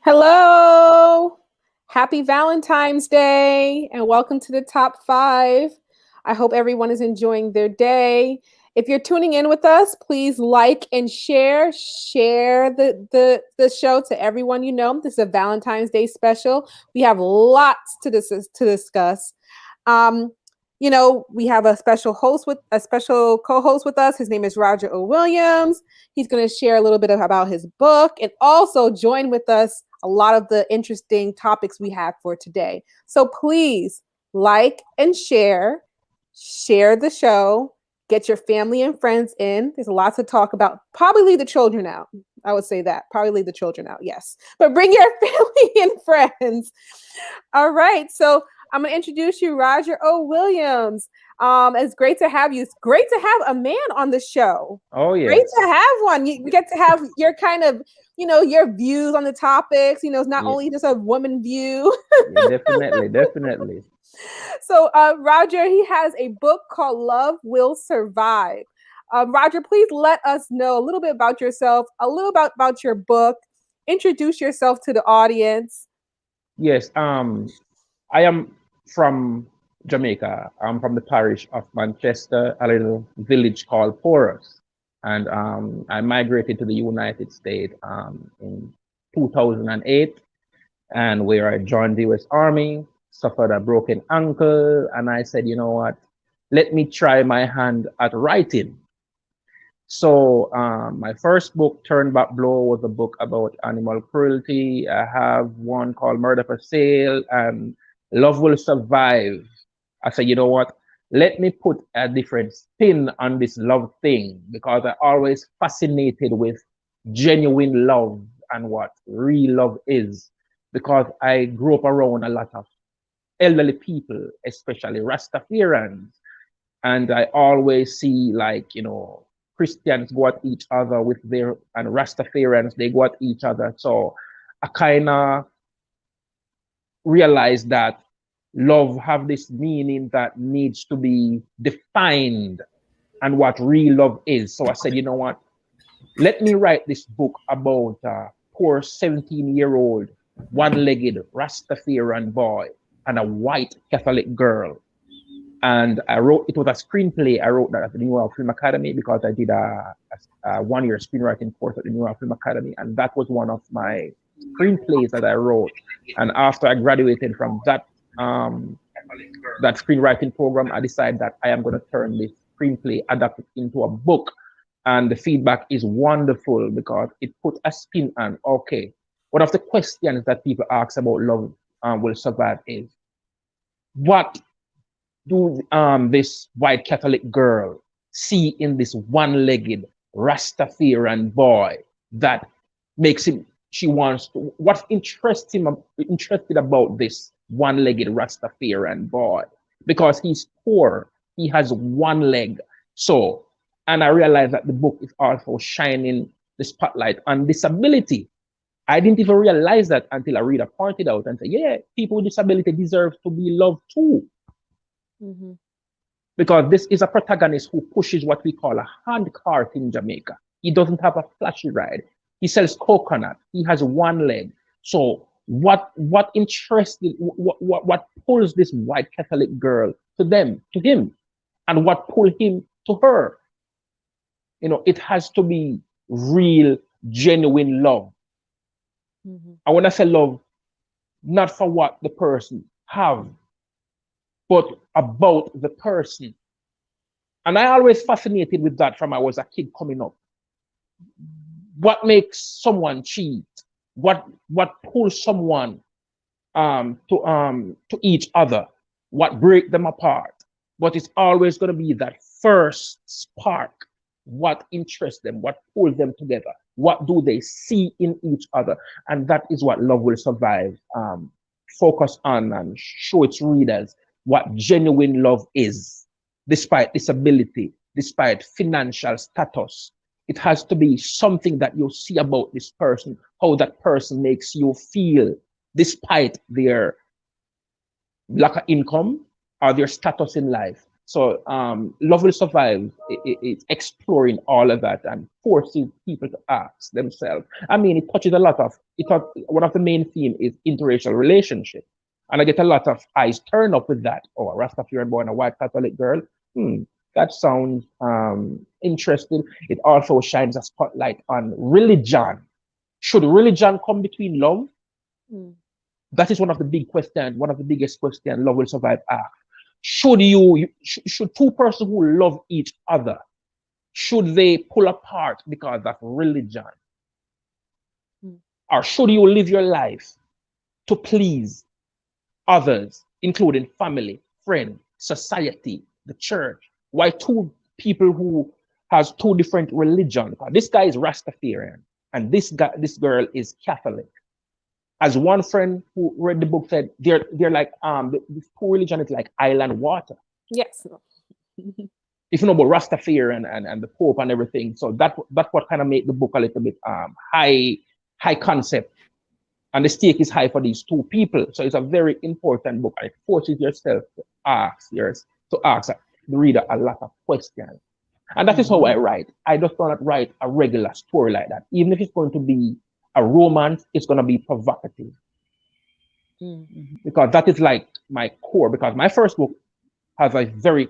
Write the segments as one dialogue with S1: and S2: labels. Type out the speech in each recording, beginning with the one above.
S1: Hello, happy Valentine's Day, and welcome to the top 5. I hope everyone is enjoying their day. If you're tuning in with us, please like and share. Share the show to everyone you know. This is a Valentine's Day special. We have lots to discuss. Um, we have a special co-host with us. His name is Roger O. Williams. He's going to share a little bit about his book and also join with us a lot of the interesting topics we have for today. So please like and share the show, get your family and friends in. There's lots to talk about. Probably leave the children out. I would say that. Probably leave the children out, yes. But bring your family and friends. All right. So I'm going to introduce you, Roger O. Williams. It's great to have you. It's great to have a man on the show.
S2: Oh, yeah.
S1: Great to have one. You get to have your kind of, your views on the topics. It's not only just a woman view.
S2: Yeah, definitely.
S1: So Roger, he has a book called Love Will Survive. Roger, please let us know a little bit about yourself, a little about your book. Introduce yourself to the audience.
S2: Yes, I am from Jamaica. I'm from the parish of Manchester, a little village called Porus. And I migrated to the United States in 2008, and where I joined the US Army, suffered a broken ankle, and I said, you know what, let me try my hand at writing. So my first book, Turn Back Blow, was a book about animal cruelty. I have one called Murder for Sale and Love Will Survive. I said, you know what, let me put a different spin on this love thing, because I always fascinated with genuine love and what real love is, because I grew up around a lot of elderly people, especially Rastafarians. And I always see, like, Christians go at each other and Rastafarians, they go at each other. So I kind of realized that love have this meaning that needs to be defined and what real love is. So I said, you know what, let me write this book about a poor 17-year-old, one-legged Rastafarian boy and a white Catholic girl. And it was a screenplay. I wrote that at the New York Film Academy, because I did a one-year screenwriting course at the New York Film Academy. And that was one of my screenplays that I wrote. And after I graduated from that screenwriting program, I decided that I am going to turn this screenplay, adapt it into a book. And the feedback is wonderful, because it put a spin on, okay, one of the questions that people ask about Love Will Survive is, what do this white Catholic girl see in this one-legged Rastafarian boy that makes him, what's interested about this one-legged Rastafarian boy? Because he's poor, he has one leg. So, and I realized that the book is also shining the spotlight on disability. I didn't even realize that until a reader pointed out and said, yeah, people with disability deserve to be loved too. Mm-hmm. Because this is a protagonist who pushes what we call a hand cart in Jamaica. He doesn't have a flashy ride. He sells coconut. He has one leg. So What interested, what pulls this white Catholic girl to him, and what pulled him to her? It has to be real, genuine love. I want to say love, not for what the person have, but about the person. And I always fascinated with that from I was a kid coming up. What makes someone cheat? What pulls someone to each other? What break them apart? But it's always going to be that first spark. What interests them? What pulls them together? What do they see in each other? And that is what Love Will Survive focus on and show its readers what genuine love is, despite disability, despite financial status. It has to be something that you see about this person, how that person makes you feel, despite their lack of income or their status in life. So Love Will Survive, it's exploring all of that and forcing people to ask themselves. I mean, it touches a lot of, one of the main themes is interracial relationship. And I get a lot of eyes turn up with that. Oh, a Rastafarian born a white Catholic girl. That sounds interesting. It also shines a spotlight on religion. Should religion come between love? That is one of the big questions, one of the biggest questions Love Will Survive asks. Should two persons who love each other, should they pull apart because of religion? Or should you live your life to please others, including family, friends, society, the church? Why two people who has two different religions? This guy is Rastafarian and this girl is Catholic. As one friend who read the book said, they're like this two religion is like island water.
S1: Yes.
S2: If you know about Rastafarian and the Pope and everything, so that's what kind of made the book a little bit high concept, and the stake is high for these two people. So it's a very important book. It forces yourself to ask the reader a lot of questions, and that is how I write. I just don't write a regular story like that. Even if it's going to be a romance, it's going to be provocative, because that is like my core. Because my first book has a very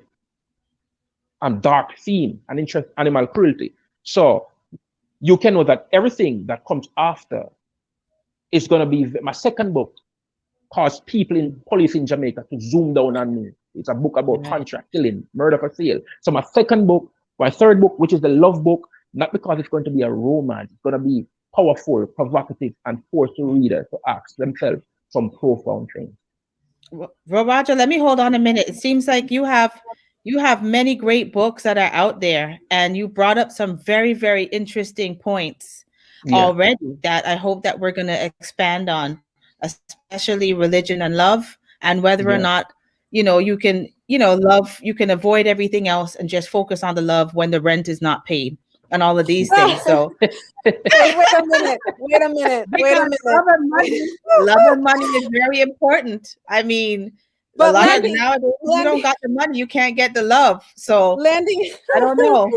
S2: dark theme and interest, animal cruelty. So you can know that everything that comes after is going to be my second book. Caused police in Jamaica to zoom down on me. It's a book about contract killing, murder for sale. So my third book, which is the love book, not because it's going to be a romance, it's going to be powerful, provocative, and force the reader to ask themselves some profound things.
S3: Well, Roger, let me hold on a minute. It seems like you have many great books that are out there, and you brought up some very, very interesting points already that I hope that we're going to expand on, especially religion and love, and whether or not you can love, you can avoid everything else and just focus on the love when the rent is not paid and all of these things. So
S1: wait a minute.
S3: Love and money is very important. I mean, but nowadays, you don't got the money, you can't get the love. So
S1: Landing,
S3: I don't know.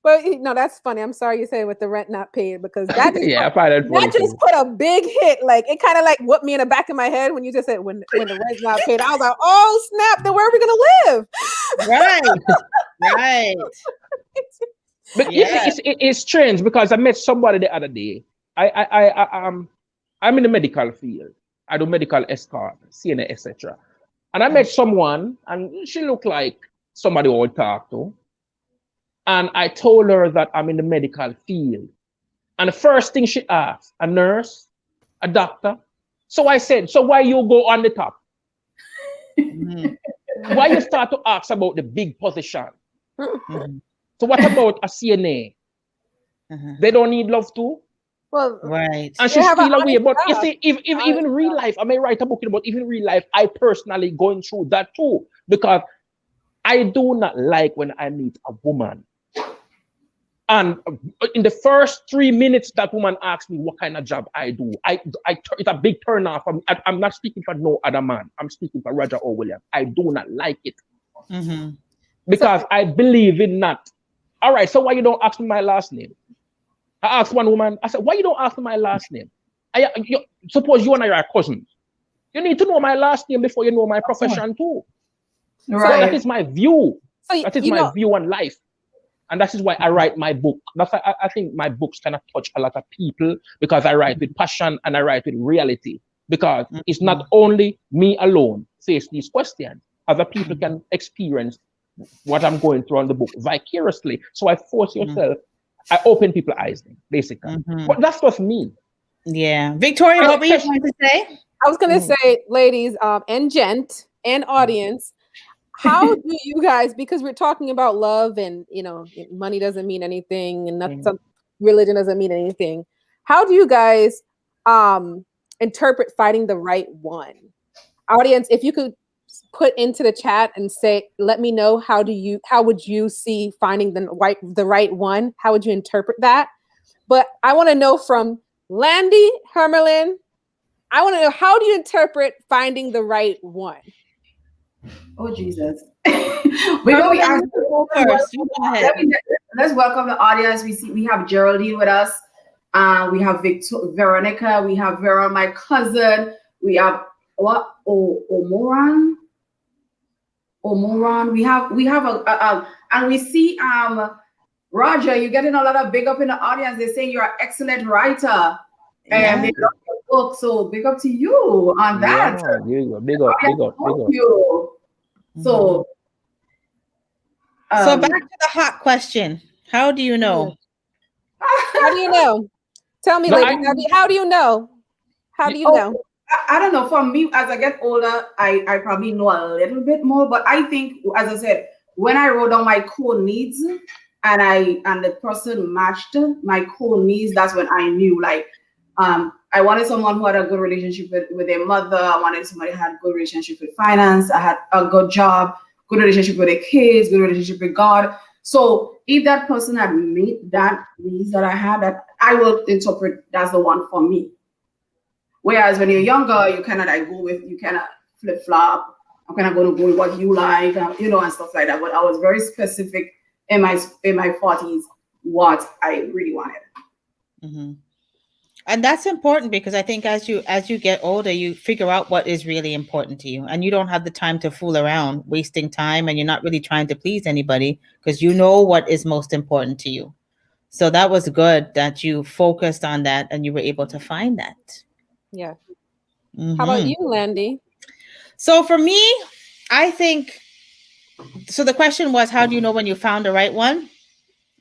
S1: But no, that's funny. I'm sorry you say with the rent not paid, because that just
S2: that
S1: just put a big hit. Like it kind of like whooped me in the back of my head when you just said when the rent's not paid. I was like, oh snap! Then where are we gonna live?
S3: Right.
S2: But it's strange because I met somebody the other day. I'm in the medical field. I do medical escort, CNA, etc. And I met someone, and she looked like somebody I would talk to. And I told her that I'm in the medical field. And the first thing she asked, a nurse, a doctor. So I said, so why you go on the top? Why you start to ask about the big position? So what about a CNA? They don't need love too?
S1: Well,
S3: right.
S2: And she's still away. But if even real life, I may write a book about even real life, I personally going through that too. Because I do not like when I meet a woman, and in the first 3 minutes that woman asks me what kind of job I do, it's a big turn off. I'm not speaking for no other man. I'm speaking for Roger O. Williams. I do not like it. Because I believe in that. All right, so why you don't ask me my last name? I asked one woman, I said, why you don't ask me my last name? Suppose you and I are cousins. You need to know my last name before you know my profession too.
S4: Right.
S2: So that is my view.
S1: So,
S2: That is my view on life. And that is why I write my book. That's why I think my books kind of touch a lot of people, because I write with passion and I write with reality. Because it's not only me alone face these questions. Other people can experience what I'm going through on the book vicariously. So I force yourself, I open people's eyes, basically. But that's just me.
S3: Yeah. Victoria, what were you going to say?
S1: I was going to say, ladies and gent and audience, how do you guys, because we're talking about love and, you know, money doesn't mean anything and religion doesn't mean anything. How do you guys interpret finding the right one? Audience, if you could put into the chat and say, let me know, how would you see finding the right one? How would you interpret that? But I want to know from Landy, Hermelin, I want to know, how do you interpret finding the right one?
S4: Oh, Jesus. We're going to go first. Let's welcome the audience. We have Geraldine with us. We have Veronica. We have Vera, my cousin. We have Omoran. We have a and we see Roger. You're getting a lot of big up in the audience. They're saying you're an excellent writer, and they love your book. So big up to you on that.
S2: Yeah, big up.
S4: You. So,
S3: so back to the hot question. How do you know?
S1: How do you know? Tell me, lady, how do you know? How do you know?
S4: I don't know. For me, as I get older, I probably know a little bit more. But I think, as I said, when I wrote down my core needs and the person matched my core needs, that's when I knew, like, I wanted someone who had a good relationship with their mother. I wanted somebody who had a good relationship with finance. I had a good job, good relationship with their kids, good relationship with God. So if that person had met that needs that I had, that I will interpret that's the one for me. Whereas when you're younger, you kind of like you kind of flip flop. I'm kind of going to go with what you like, you know, and stuff like that. But I was very specific in my 40s what I really wanted.
S3: Mm-hmm. And that's important, because I think as you get older, you figure out what is really important to you, and you don't have the time to fool around, wasting time, and you're not really trying to please anybody, because you know what is most important to you. So that was good that you focused on that and you were able to find that.
S1: Yeah. Mm-hmm. How about you, Landy?
S3: So for me, I think, so the question was, how do you know when you found the right one?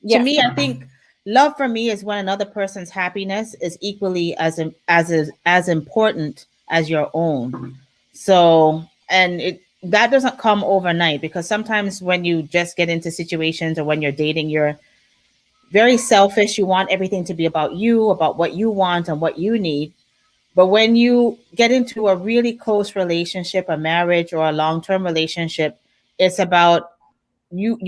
S3: Yeah. To me, I think love for me is when another person's happiness is equally as important as your own. So, and that doesn't come overnight, because sometimes when you just get into situations or when you're dating, you're very selfish. You want everything to be about you, about what you want and what you need. But when you get into a really close relationship, a marriage or a long-term relationship, it's about you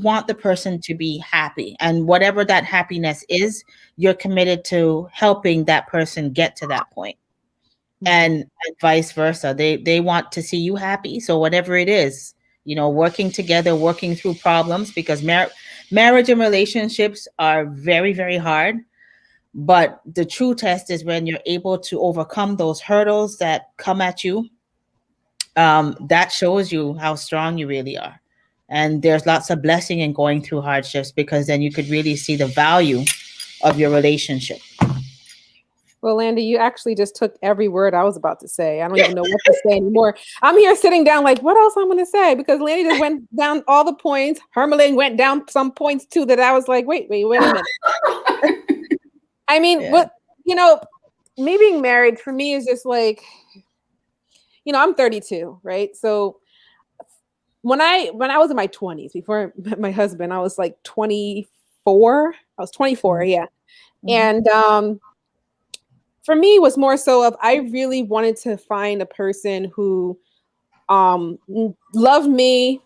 S3: want the person to be happy, and whatever that happiness is, you're committed to helping that person get to that point. And vice versa. They want to see you happy. So whatever it is, you know, working together, working through problems, because marriage and relationships are very, very hard. But the true test is when you're able to overcome those hurdles that come at you. That shows you how strong you really are. And there's lots of blessing in going through hardships, because then you could really see the value of your relationship.
S1: Well, Landy, you actually just took every word I was about to say. I don't even know what to say anymore. I'm here sitting down like, what else I'm going to say? Because Landy just went down all the points. Hermelin went down some points too that I was like, wait a minute. I mean, what, you know, me being married for me is just like, you know, I'm 32, right? So when I was in my 20s, before I met my husband, I was like 24. I was 24, yeah. Mm-hmm. And for me, it was more so of, I really wanted to find a person who loved me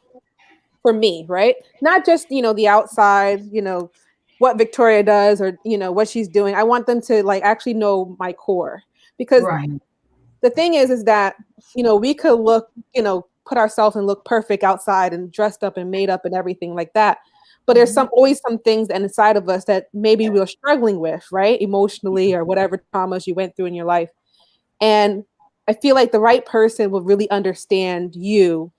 S1: for me, right? Not just, you know, the outside, you know, what Victoria does or, you know, what she's doing. I want them to like actually know my core, because the thing is that, you know, we could look, you know, put ourselves and look perfect outside and dressed up and made up and everything like that. but there's always some things inside of us that maybe we're struggling with, right? Emotionally or whatever traumas you went through in your life. And I feel like the right person will really understand you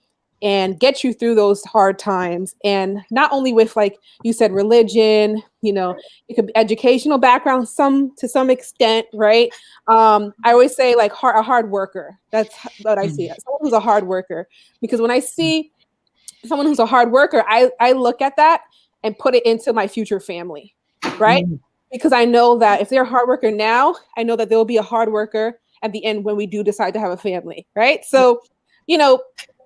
S1: and get you through those hard times. And not only with, like you said, religion, it could be educational background, to some extent, right? I always say like a hard worker. That's what I see. Someone who's a hard worker. Because when I see someone who's a hard worker, I look at that and put it into my future family, right? Because I know that if they're a hard worker now, I know that there will be a hard worker at the end when we do decide to have a family, right? So,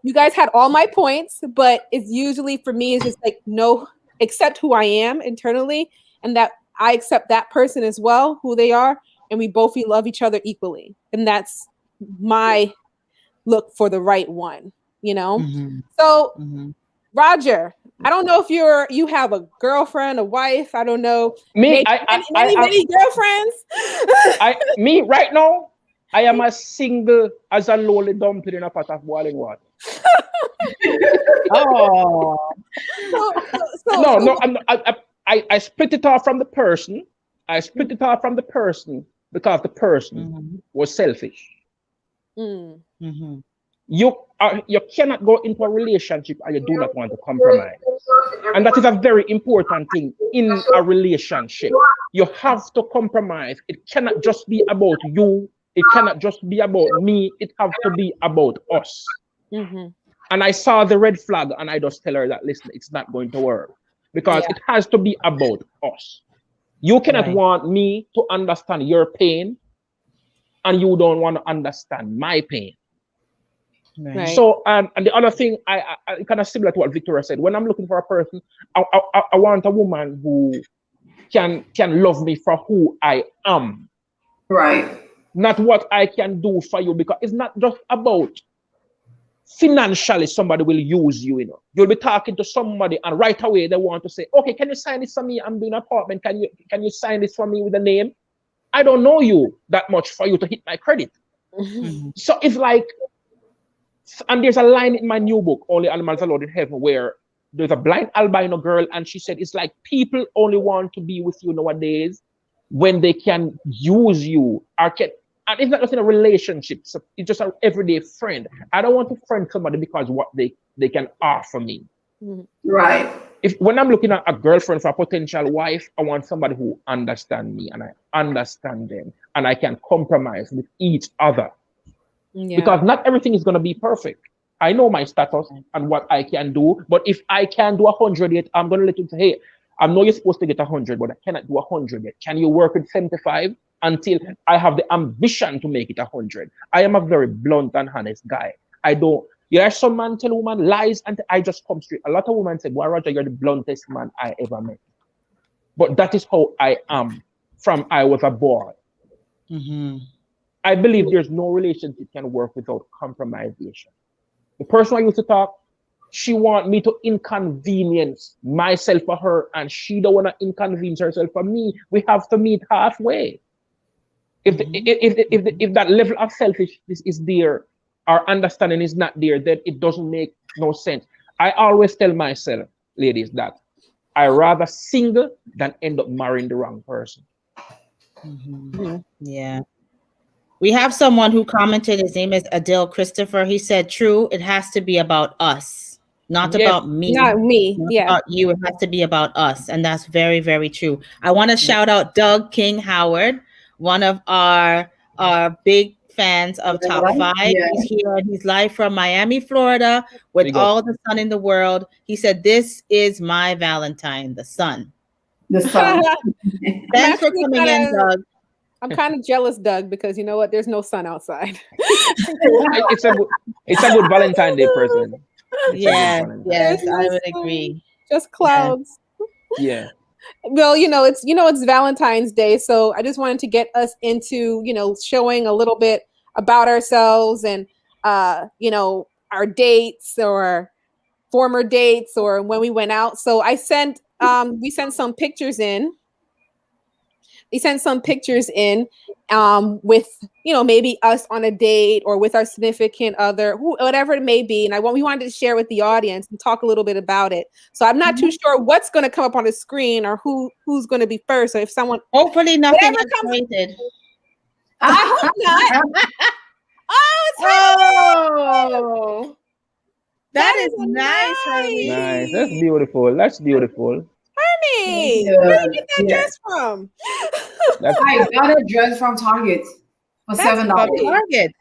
S1: you guys had all my points, but it's usually for me, it's just like, no, accept who I am internally, and that I accept that person as well, who they are, and we both love each other equally. And that's my look for the right one, So, Roger, I don't know if you have a girlfriend, a wife. I don't know.
S2: Me,
S1: many girlfriends.
S2: Me right now, I am as single as a lowly dumpling in a pot of boiling water.
S3: Oh.
S2: No, I split it off from the person. I split it off from the person because the person was selfish. You cannot go into a relationship and you do not want to compromise. And that is a very important thing in a relationship. You have to compromise. It cannot just be about you. It cannot just be about me. It has to be about us. And I saw the red flag and I just tell her that, listen, it's not going to work because it has to be about us. You cannot want me to understand your pain and you don't want to understand my pain. Right. So, and the other thing, I kind of similar to what Victoria said, when I'm looking for a person, I want a woman who can love me for who I am.
S4: Right.
S2: Not what I can do for you, because it's not just about financially somebody will use you, You'll be talking to somebody and right away they want to say, okay, can you sign this for me? I'm doing an apartment. Can you sign this for me with a name? I don't know you that much for you to hit my credit. So it's like, and there's a line in my new book, Only Animals Allowed in Heaven, where there's a blind albino girl and she said, it's like people only want to be with you nowadays when they can use you or can. And it's not just in a relationship, so it's just an everyday friend. I don't want to friend somebody because what they can offer me.
S4: Right.
S2: When I'm looking at a girlfriend for a potential wife, I want somebody who understands me and I understand them and I can compromise with each other. Because not everything is going to be perfect. I know my status and what I can do, but if I can do 100 yet, I'm going to let you say, hey, I know you're supposed to get 100, but I cannot do 100 yet. Can you work with 75 until I have the ambition to make it 100? I am a very blunt and honest guy. I don't, some man tell a woman lies and I just come straight. A lot of women say, boy, Roger, you're the bluntest man I ever met. But that is how I am from I was a boy. I believe there's no relationship can work without compromisation. The person I used to talk, she want me to inconvenience myself for her, and she don't want to inconvenience herself for me. We have to meet halfway. If that level of selfishness is there, our understanding is not there, then it doesn't make no sense. I always tell myself, ladies, that I rather single than end up marrying the wrong person.
S3: Yeah. We have someone who commented, his name is Adele Christopher. He said, true, it has to be about us, not about me.
S1: Not me,
S3: not about you, it has to be about us. And that's very, very true. I want to shout out Doug King Howard, one of our big fans of Top 5. He's here and he's live from Miami, Florida, with all the sun in the world. He said, this is my Valentine, the sun.
S4: The sun.
S3: Thanks for coming in, Doug.
S1: I'm kind of jealous, Doug, because you know what? There's no sun outside.
S2: It's a good Valentine's Day present.
S3: Yes, I would agree.
S1: Just clouds.
S2: Yeah.
S1: Well, it's Valentine's Day, so I just wanted to get us into, showing a little bit about ourselves and, our dates or former dates or when we went out. So we sent some pictures in he sent some pictures in with, you know, maybe us on a date or with our significant other, whatever it may be. And we wanted to share with the audience and talk a little bit about it. So I'm not too sure what's going to come up on the screen or who's going to be first. So if someone,
S3: hopefully nothing
S1: whatever comes-
S3: X-rated.
S1: I hope not. Oh, it's
S3: Oh, that is nice,
S1: nice.
S2: Nice. That's beautiful. That's beautiful.
S1: Hermie,
S4: Yeah.
S1: where did you get that
S4: Yeah.
S1: dress from?
S2: That's
S4: I got a dress from Target for
S1: That's
S4: $7.
S3: from Target.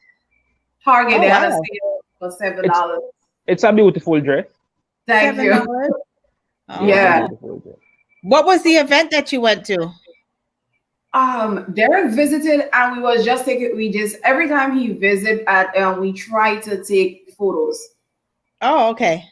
S4: Target,
S3: Oh,
S4: they had a
S3: wow.
S4: sale for $7.
S2: it's a beautiful dress.
S4: Thank you.
S3: $7. Oh.
S4: Yeah.
S2: Beautiful dress.
S3: What was the event that you went to?
S4: Derek visited, and we was just taking. We just every time he visit we try to take photos
S3: Oh, okay.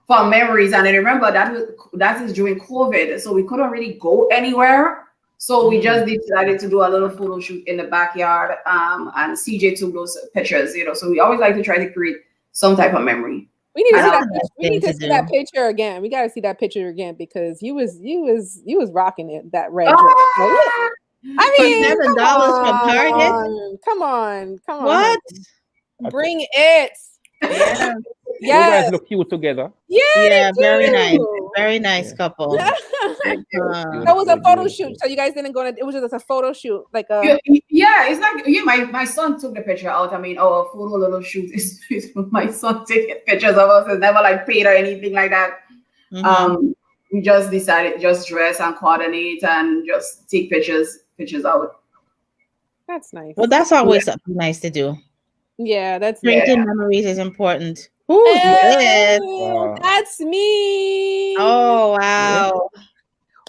S4: for memories. And I remember that is during COVID, so we couldn't really go anywhere. So we just decided to do a little photo shoot in the backyard. And CJ took those pictures, you know. So we always like to try to create some type of memory.
S1: We need to see
S4: I
S1: that.
S4: know.
S1: Picture. We need to
S3: Thing
S1: see
S3: to
S1: that
S3: do.
S1: picture again. We got to see that picture again because you was rocking it, that red dress.
S4: Ah!
S1: I
S3: For
S1: mean,
S3: $7 from Target?
S1: Come on.
S3: What?
S1: Bring it.
S3: Yeah.
S2: You guys
S1: Yes.
S2: look cute together.
S1: Yeah.
S3: Yeah,
S1: they
S3: very nice.
S1: do.
S3: Very nice
S2: Yeah.
S3: couple.
S1: That was a photo shoot, so you guys didn't go. It was just a photo shoot, like a.
S4: Yeah, it's like my son took the picture out. I mean, our photo little shoot is my son taking pictures of us. It's never like paid or anything like that.
S3: Mhm.
S4: We just decided just dress and coordinate and just take pictures out.
S1: That's nice.
S3: Well, that's always something nice to do.
S1: Yeah, that's
S3: Creating memories is important. Who's this?
S2: Wow.
S1: That's me.
S3: Oh, wow.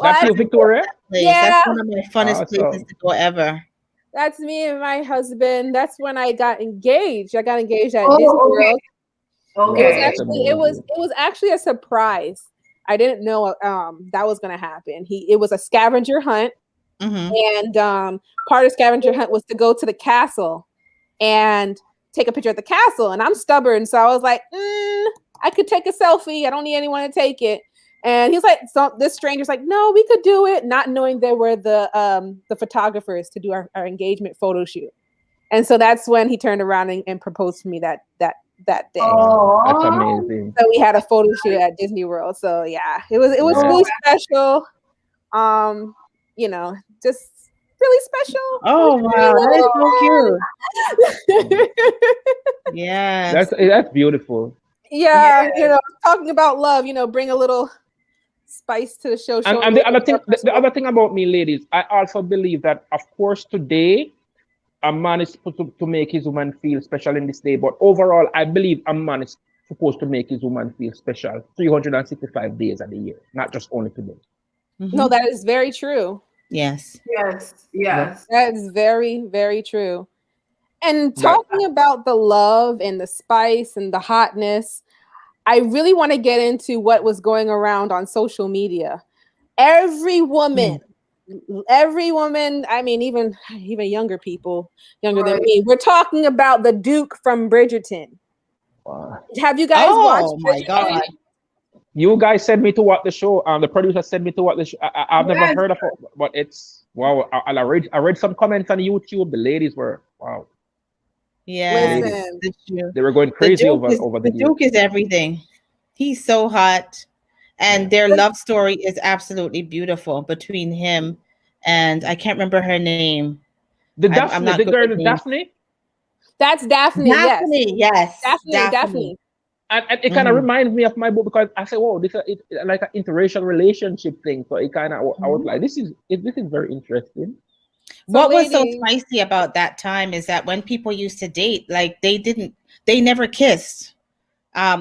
S2: That's you, Victoria?
S3: Place.
S1: Yeah.
S3: That's one of my funnest
S2: Awesome.
S3: places to go ever.
S1: That's me and my husband. That's when I got engaged. I got engaged at
S4: Oh,
S1: Disney
S4: okay.
S1: World.
S4: Okay.
S2: That's
S1: It
S2: amazing.
S1: was actually a surprise. I didn't know that was gonna happen. It was a scavenger hunt,
S3: Mhm.
S1: and part of scavenger hunt was to go to the castle and take a picture at the castle. And I'm stubborn, so I was like, I could take a selfie. I don't need anyone to take it. And he's like, so this stranger's like, no, we could do it, not knowing there were the photographers to do our engagement photo shoot. And so that's when he turned around and proposed to me that day.
S2: That's amazing.
S1: So we had a photo shoot at Disney World. So yeah, it was
S2: Yeah.
S1: really special. You know, just really special.
S3: Oh, wow. That is so cute. Yeah.
S2: That's beautiful.
S1: Yeah, you know, talking about love, you know, bring a little spice to the show.
S2: And the other thing about me, ladies, I also believe that, of course, today a man is supposed to make his woman feel special in this day, but overall, I believe a man is supposed to make his woman feel special 365 days of the year, not just only today.
S1: No, that is very true.
S3: Yes.
S4: Yes.
S1: That is very, very true. And talking about the love and the spice and the hotness, I really want to get into what was going around on social media. Every woman, I mean, even younger people, younger than me, we're talking about the Duke from Bridgerton.
S2: Wow.
S1: Have you guys watched?
S3: Oh my God.
S2: You guys sent me to watch the show. The producer sent me to watch the show. I've never heard of it, but it's wow. I read some comments on YouTube. The ladies were wow.
S3: Yeah.
S1: Listen.
S3: That's true.
S2: They were going crazy over
S3: The
S2: the
S3: Duke is everything. He's so hot. And their love story is absolutely beautiful between him and I can't remember her name.
S2: The
S3: I'm
S2: Daphne,
S3: not
S2: the
S3: good
S2: girl,
S3: with names.
S2: Daphne.
S1: That's Daphne.
S3: Yes.
S1: Daphne.
S2: And it kind of reminds me of my book because I said, "Whoa, this is like an interracial relationship thing." So it kind of, I was like, "This is very interesting."
S3: What was so
S1: ladies-
S3: spicy about that time is that when people used to date, like they never kissed.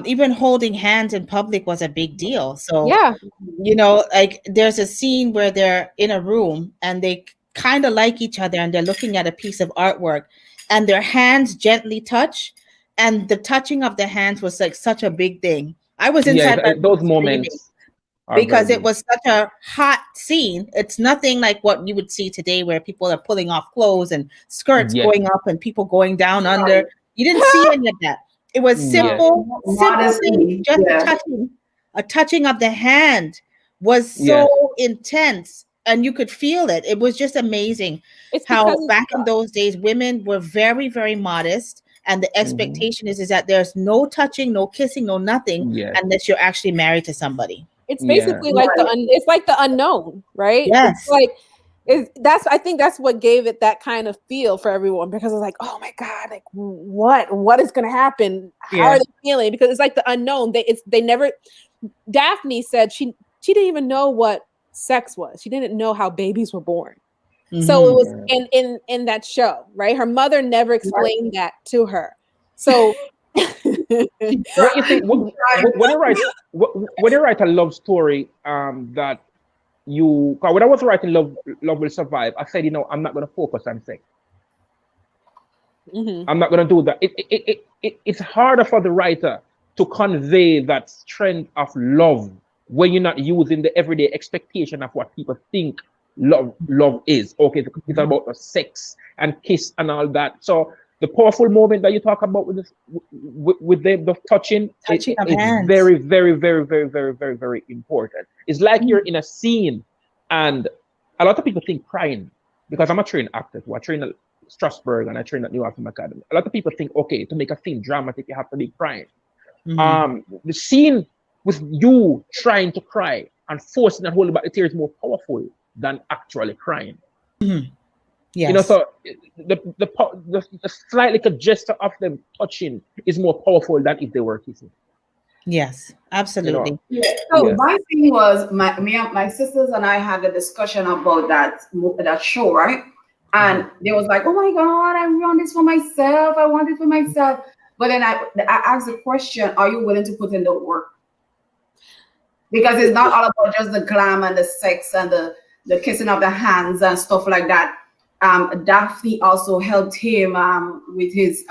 S3: Even holding hands in public was a big deal. So
S1: Yeah.
S3: you know, like there's a scene where they're in a room and they kind of like each other and they're looking at a piece of artwork and their hands gently touch, and the touching of the hands was like such a big thing. I was inside my
S2: those
S3: room
S2: moments
S3: screaming because
S2: very
S3: it was such a hot scene. It's nothing like what you would see today where people are pulling off clothes and skirts
S2: Yes.
S3: going up and people going down under. You didn't see any of that. It was simple
S4: Modesty,
S3: things, just
S4: yeah.
S3: a touching of the hand was so intense and you could feel it. It was just amazing
S1: It's
S3: how
S1: because
S3: back in those days women were very, very modest, and the expectation is that there's no touching, no kissing, no nothing
S2: Yes.
S3: unless you're actually married to somebody.
S1: it's
S2: Yeah.
S1: basically like it's like the unknown, right?
S3: Yes.
S1: It's like I think that's what gave it that kind of feel for everyone, because it's like, oh my God, like what is gonna happen? How are they feeling? Because it's like the unknown. They never. Daphne said she didn't even know what sex was. She didn't know how babies were born. So it was in that show, right? Her mother never explained that to her. So
S2: What you think? When you write a love story, that you, when I was writing Love Will Survive, I said, I'm not going to focus on sex. I'm not going to do that. It's harder for the writer to convey that strength of love when you're not using the everyday expectation of what people think love is. Okay, it's about the sex and kiss and all that. So the powerful moment that you talk about with the touching
S3: of
S2: is
S3: hands.
S2: very, very, very, very, very, very, very important. It's like you're in a scene, and a lot of people think crying, because I'm a trained actor, I train at Strasbourg and I train at New York Film Academy. A lot of people think, okay, to make a scene dramatic, you have to be crying. The scene with you trying to cry and forcing and holding back the tears is more powerful than actually crying.
S3: Yes.
S2: So the slight little gesture of them touching is more powerful than if they were kissing.
S3: Yes, absolutely.
S4: So my thing was, my sisters and I had a discussion about that show, right? And they was like, oh my God, I want this for myself. I want it for myself. But then I asked the question, are you willing to put in the work? Because it's not all about just the glam and the sex and the kissing of the hands and stuff like that. Daphne also helped him with his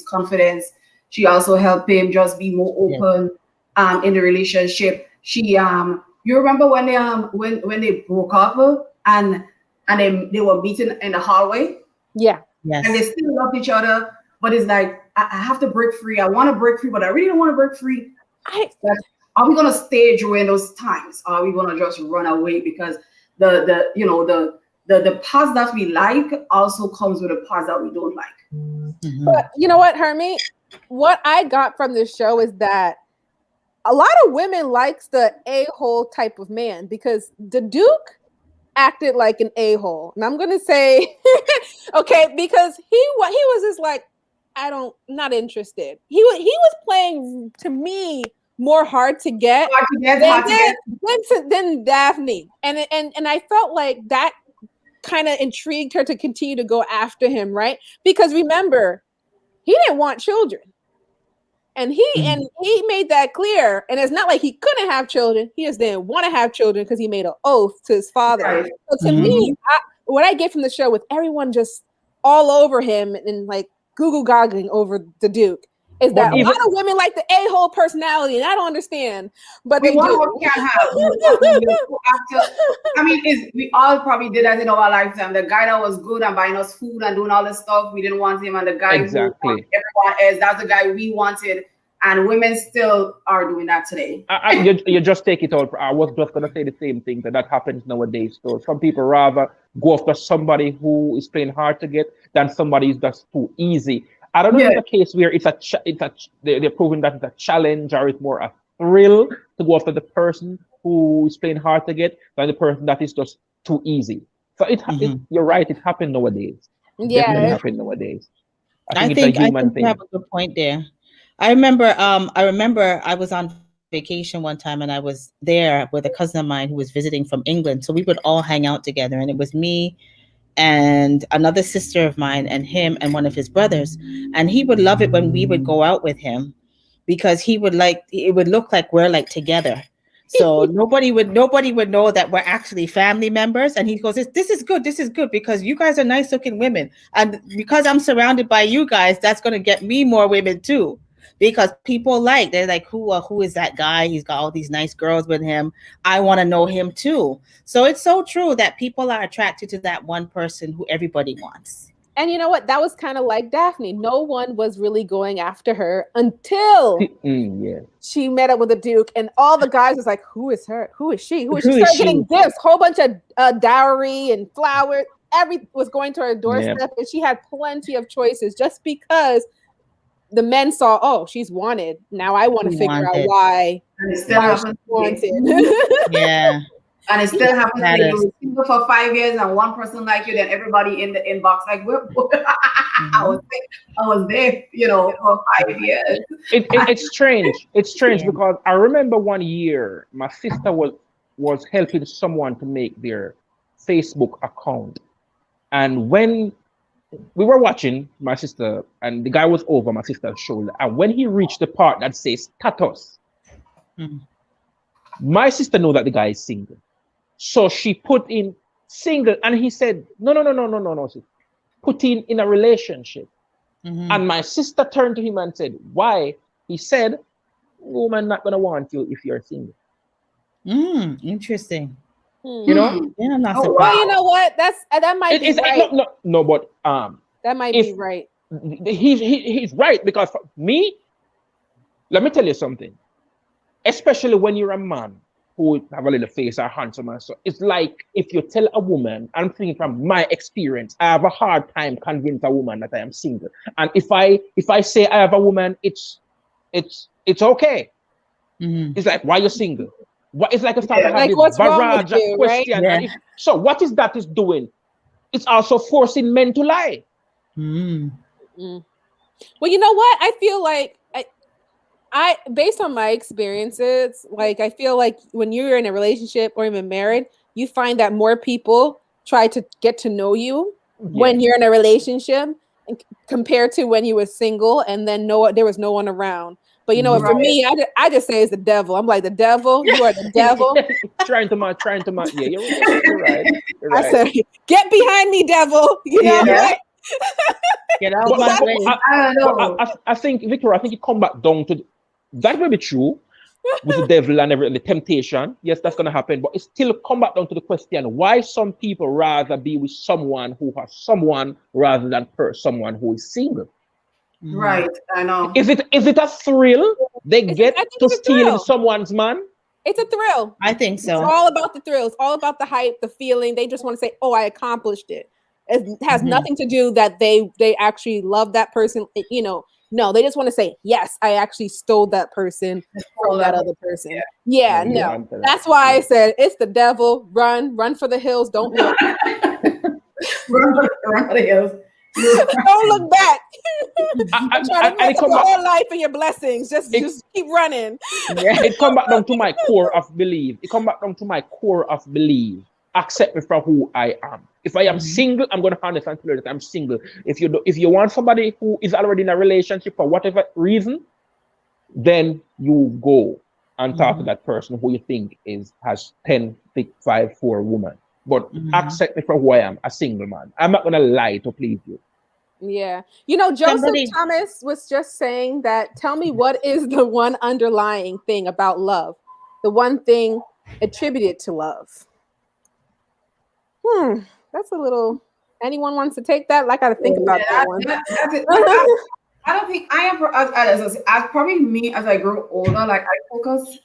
S4: confidence. She also helped him just be more open in the relationship. She you remember when they broke up and they were meeting in the hallway?
S1: Yeah.
S3: Yes.
S4: And they still loved each other, but it's like, I have to break free. I want to break free, but I really don't want to break free. Are we gonna stay during those times? Or are we gonna just run away? Because the parts that we like also comes with the parts that we don't like.
S1: But you know what, Hermie? What I got from this show is that a lot of women likes the a-hole type of man, because the Duke acted like an a-hole. And I'm gonna say, okay, because he was just like, not interested. He was playing, to me, more hard to get than Daphne. And I felt like that kind of intrigued her to continue to go after him, right? Because remember, he didn't want children. And he made that clear. And it's not like he couldn't have children. He just didn't want to have children because he made an oath to his father. Right. So to me, what I get from the show, with everyone just all over him and like Google goggling over the Duke, is that a lot of women like the a-hole personality, and I don't understand, but they do.
S4: We can't have. I mean, we all probably did that in our lifetime. The guy that was good and buying us food and doing all this stuff, we didn't want him, and the guy who wanted everyone else, that's the guy we wanted. And women still are doing that today.
S2: You just take it all. I was just going to say the same thing, that happens nowadays. So some people rather go after somebody who is playing hard to get than somebody who's just too easy. I don't know if it's a case where they're proving that it's a challenge, or it's more a thrill to go after the person who is playing hard to get than the person that is just too easy. So you're right, it happens nowadays.
S1: Yeah,
S2: it happens nowadays.
S3: I think you have a good point there. I remember I was on vacation one time, and I was there with a cousin of mine who was visiting from England. So we would all hang out together, and it was me and another sister of mine and him and one of his brothers. And he would love it when we would go out with him, because it would look like we're like together. So nobody would know that we're actually family members. And he goes, this is good because you guys are nice looking women. And because I'm surrounded by you guys, that's going to get me more women too. Because people they're like, who is that guy? He's got all these nice girls with him. I want to know him too. So it's so true that people are attracted to that one person who everybody wants.
S1: And you know what? That was kind of like Daphne. No one was really going after her until
S2: Yeah.
S1: she met up with the Duke, and all the guys was like, "Who is her? Who is she? Who is she?"
S3: Who is
S1: Started getting
S3: she?
S1: gifts, whole bunch of dowry and flowers. Every was going to her doorstep,
S2: Yeah.
S1: and she had plenty of choices just because the men saw, oh, she's wanted. Now I want to
S3: She
S1: figure out
S3: wanted.
S1: why
S4: And it still
S1: she's
S4: happens today.
S1: wanted.
S3: Yeah.
S4: And it still happens
S3: That
S4: when
S3: is-
S4: you were single for 5 years and one person like you, then everybody in the inbox like, I was there, you know, for 5 years.
S2: It's strange. It's strange
S3: Yeah.
S2: because I remember one year my sister was helping someone to make their Facebook account, and when we were watching, my sister and the guy was over my sister's shoulder, and when he reached the part that says status,
S3: Mhm.
S2: my sister knew that the guy is single, so she put in single, and he said, no, sis. Put in a relationship.
S3: Mhm.
S2: And my sister turned to him and said, why? He said, woman not gonna want you if you're single.
S3: Interesting.
S2: You know?
S3: Yeah, I'm not
S4: Oh,
S3: surprised.
S1: Well, you know what? That might be
S2: It's
S1: right.
S2: no, but
S1: That might
S2: if-
S1: be right.
S2: he's right, because for me, let me tell you something. Especially when you're a man who have a little face or handsome and so, it's like if you tell a woman, I'm thinking from my experience, I have a hard time convincing a woman that I am single. And if I say I have a woman, it's okay.
S3: Mhm.
S2: It's like, why you're single? What it's like a start to have
S1: Like,
S2: this
S1: what's wrong
S2: barrage
S1: with you,
S2: of
S1: right?
S2: question.
S3: Yeah.
S2: And so what is that is doing? It's also forcing men to lie.
S3: Mm.
S1: Well, you know what? I feel like I based on my experiences, like I feel like when you're in a relationship or even married, you find that more people try to get to know you when you're in a relationship compared to when you were single and then there was no one around. But you know, for
S4: Right.
S1: me, I just say it's the devil. I'm like, the devil, you are the devil.
S2: trying to match. Yeah, you're right. You're
S1: I
S2: right.
S1: said, get behind me, devil. You know,
S4: Yeah.
S1: like,
S3: Get out
S2: But,
S3: my
S2: but
S3: way.
S4: I don't know.
S2: I think, Victor, I think it come back down to that may be true with the devil and the temptation. Yes, that's gonna happen, but it still come back down to the question: why some people rather be with someone who has someone rather than someone who is single?
S3: Mhm.
S4: Right, I know.
S2: Is it a thrill they get
S1: I think
S2: to
S1: it's a
S2: stealing
S1: thrill.
S2: someone's man?
S1: it's a thrill.
S3: I think
S1: It's
S3: so.
S1: all about the thrill. It's all about the hype, the feeling. They just want to say, "Oh, I accomplished it." It has
S3: Mhm.
S1: nothing to do that they actually love that person. You know, no, they just want to say, "Yes, I actually stole that person from that other person." Yeah,
S2: Yeah,
S1: no.
S2: I'm telling
S1: That's
S2: you.
S1: why I said it's the devil. Run for the hills. Don't look.
S4: Run for the hills.
S1: Don't look back.
S2: I-
S1: Try to
S2: and
S1: mess
S2: it
S1: up
S2: come
S1: your
S2: back.
S1: whole life and your blessings. Just keep running.
S2: It come back down to my core of belief. It come back down to my core of belief. Accept me for who I am. If I am single, I'm going to understand clearly that I'm single. If you want somebody who is already in a relationship for whatever reason, then you go and talk to that person who you think has 10, 6, 5, 4 women. But accept me for who I am, a single man. I'm not going to lie to please you.
S1: Yeah. You know, Joseph
S3: Somebody-
S1: Thomas was just saying that, tell me what is the one underlying thing about love? The one thing attributed to love. That's a little, anyone wants to take that? I got to think about that one.
S4: That's it. I don't think I am, as probably me as I grow older, like I focus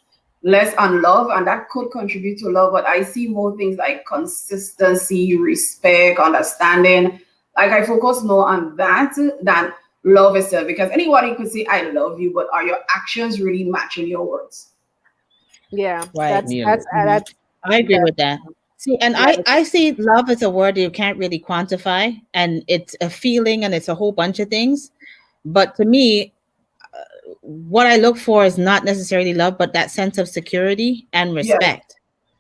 S4: less on love, and that could contribute to love, but I see more things like consistency, respect, understanding. Like I focus more on that than love itself, because anybody could say I love you, but are your actions really matching your words?
S1: Yeah.
S3: Right.
S1: That's
S3: I agree with that. See, and
S1: Yeah.
S3: I see love as a word that you can't really quantify, and it's a feeling, and it's a whole bunch of things. But to me, what I look for is not necessarily love, but that sense of security and respect.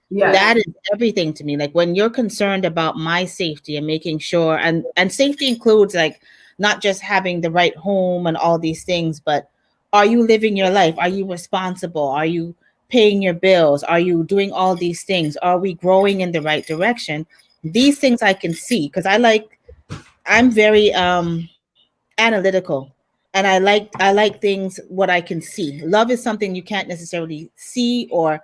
S4: Yeah.
S3: That is everything to me. Like when you're concerned about my safety and making sure, and safety includes like not just having the right home and all these things, but are you living your life? Are you responsible? Are you paying your bills? Are you doing all these things? Are we growing in the right direction? These things I can see, because I'm very analytical, and I like things what I can see. Love is something you can't necessarily see or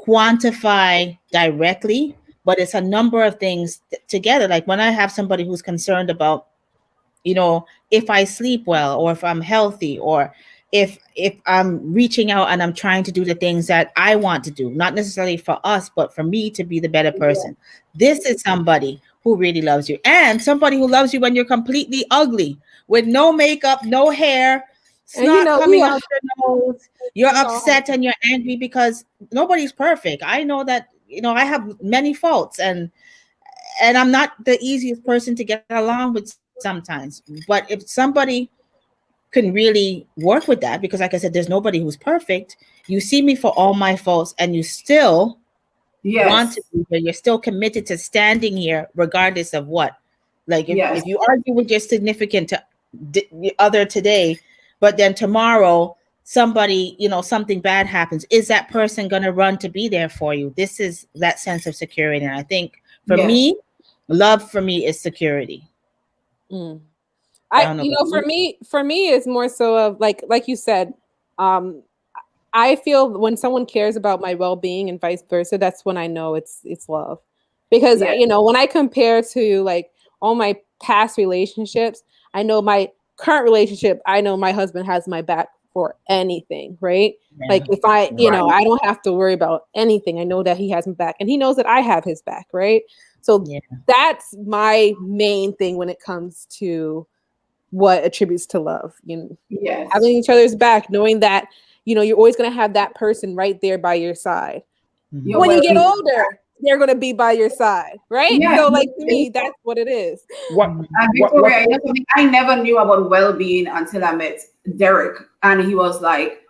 S3: quantify directly, but it's a number of things together. Like when I have somebody who's concerned about if I sleep well, or if I'm healthy, or if I'm reaching out and I'm trying to do the things that I want to do, not necessarily for us, but for me to be the better person. This is somebody who really loves you, and somebody who loves you when you're completely ugly, with no makeup, no hair, snot coming out your nose. You're upset and you're angry because nobody's perfect. I know that, I have many faults, and I'm not the easiest person to get along with sometimes. But if somebody can really work with that, because like I said, there's nobody who's perfect. You see me for all my faults, and you still want to be here. You're still committed to standing here regardless of what. Like if you argue with your significant other today, but then tomorrow somebody, something bad happens, is that person going to run to be there for you? This is that sense of security. And I think for me, love for me is security.
S1: For me it's more so of like you said, I feel when someone cares about my well-being and vice versa, that's when I know it's love. Because when I compare to like all my past relationships, I know my current relationship, I know my husband has my back for anything, right? Like if I, I don't have to worry about anything. I know that he has my back, and he knows that I have his back, right? So that's my main thing when it comes to what attributes to love. Having each other's back, knowing that, you're always going to have that person right there by your side. When you get older, they're going to be by your side, right? So like to me, that's what it is.
S4: I never knew about well-being until I met Derek, and he was like,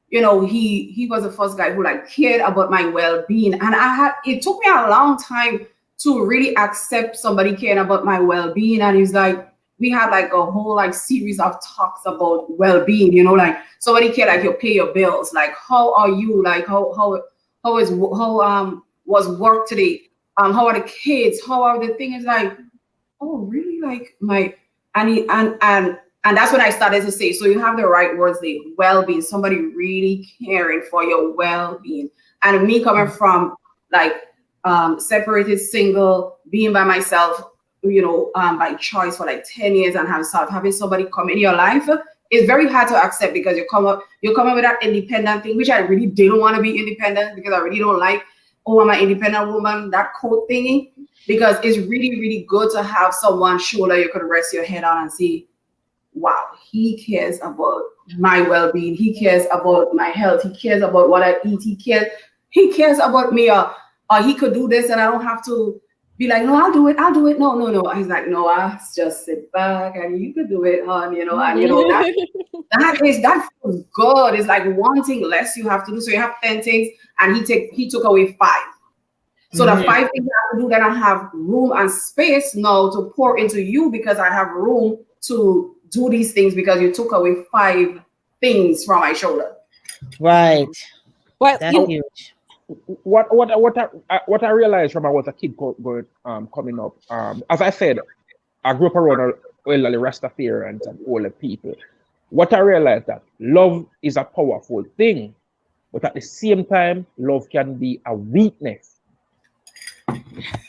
S4: he was the first guy who like cared about my well-being, and it took me a long time to really accept somebody caring about my well-being. And he's like, we had like a whole like series of talks about well-being, like somebody care, like you pay your bills, like how are you, like how was work today, how are the kids, how are the things, like, oh really, like and that's when I started to say, so you have the right words there, well-being, somebody really caring for your well-being. And me coming from like separated, single, being by myself, by choice for like 10 years, and having somebody come in your life is very hard to accept, because you come up with that independent thing, which I really didn't want to be independent, because I really don't like, oh, I'm an independent woman, that quote thingy, because it's really, really good to have someone's shoulder you could rest your head on and say, wow, he cares about my well-being, he cares about my health, he cares about what I eat, he cares about me, or he could do this and I don't have to be like, no, I'll do it. No. He's like, no, I just sit back and you could do it, hon, and that feels good. It's like one thing less you have to do. So you have 10 things, and he took away 5. So the 5 things I have to do, then I have room and space now to pour into you, because I have room to do these things, because you took away 5 things from my shoulder.
S3: Right.
S1: Well,
S3: that's huge.
S2: What I realized from I was a kid coming up, as I said, I grew up around the Rastafarians and older people. What I realized that love is a powerful thing, but at the same time, love can be a weakness.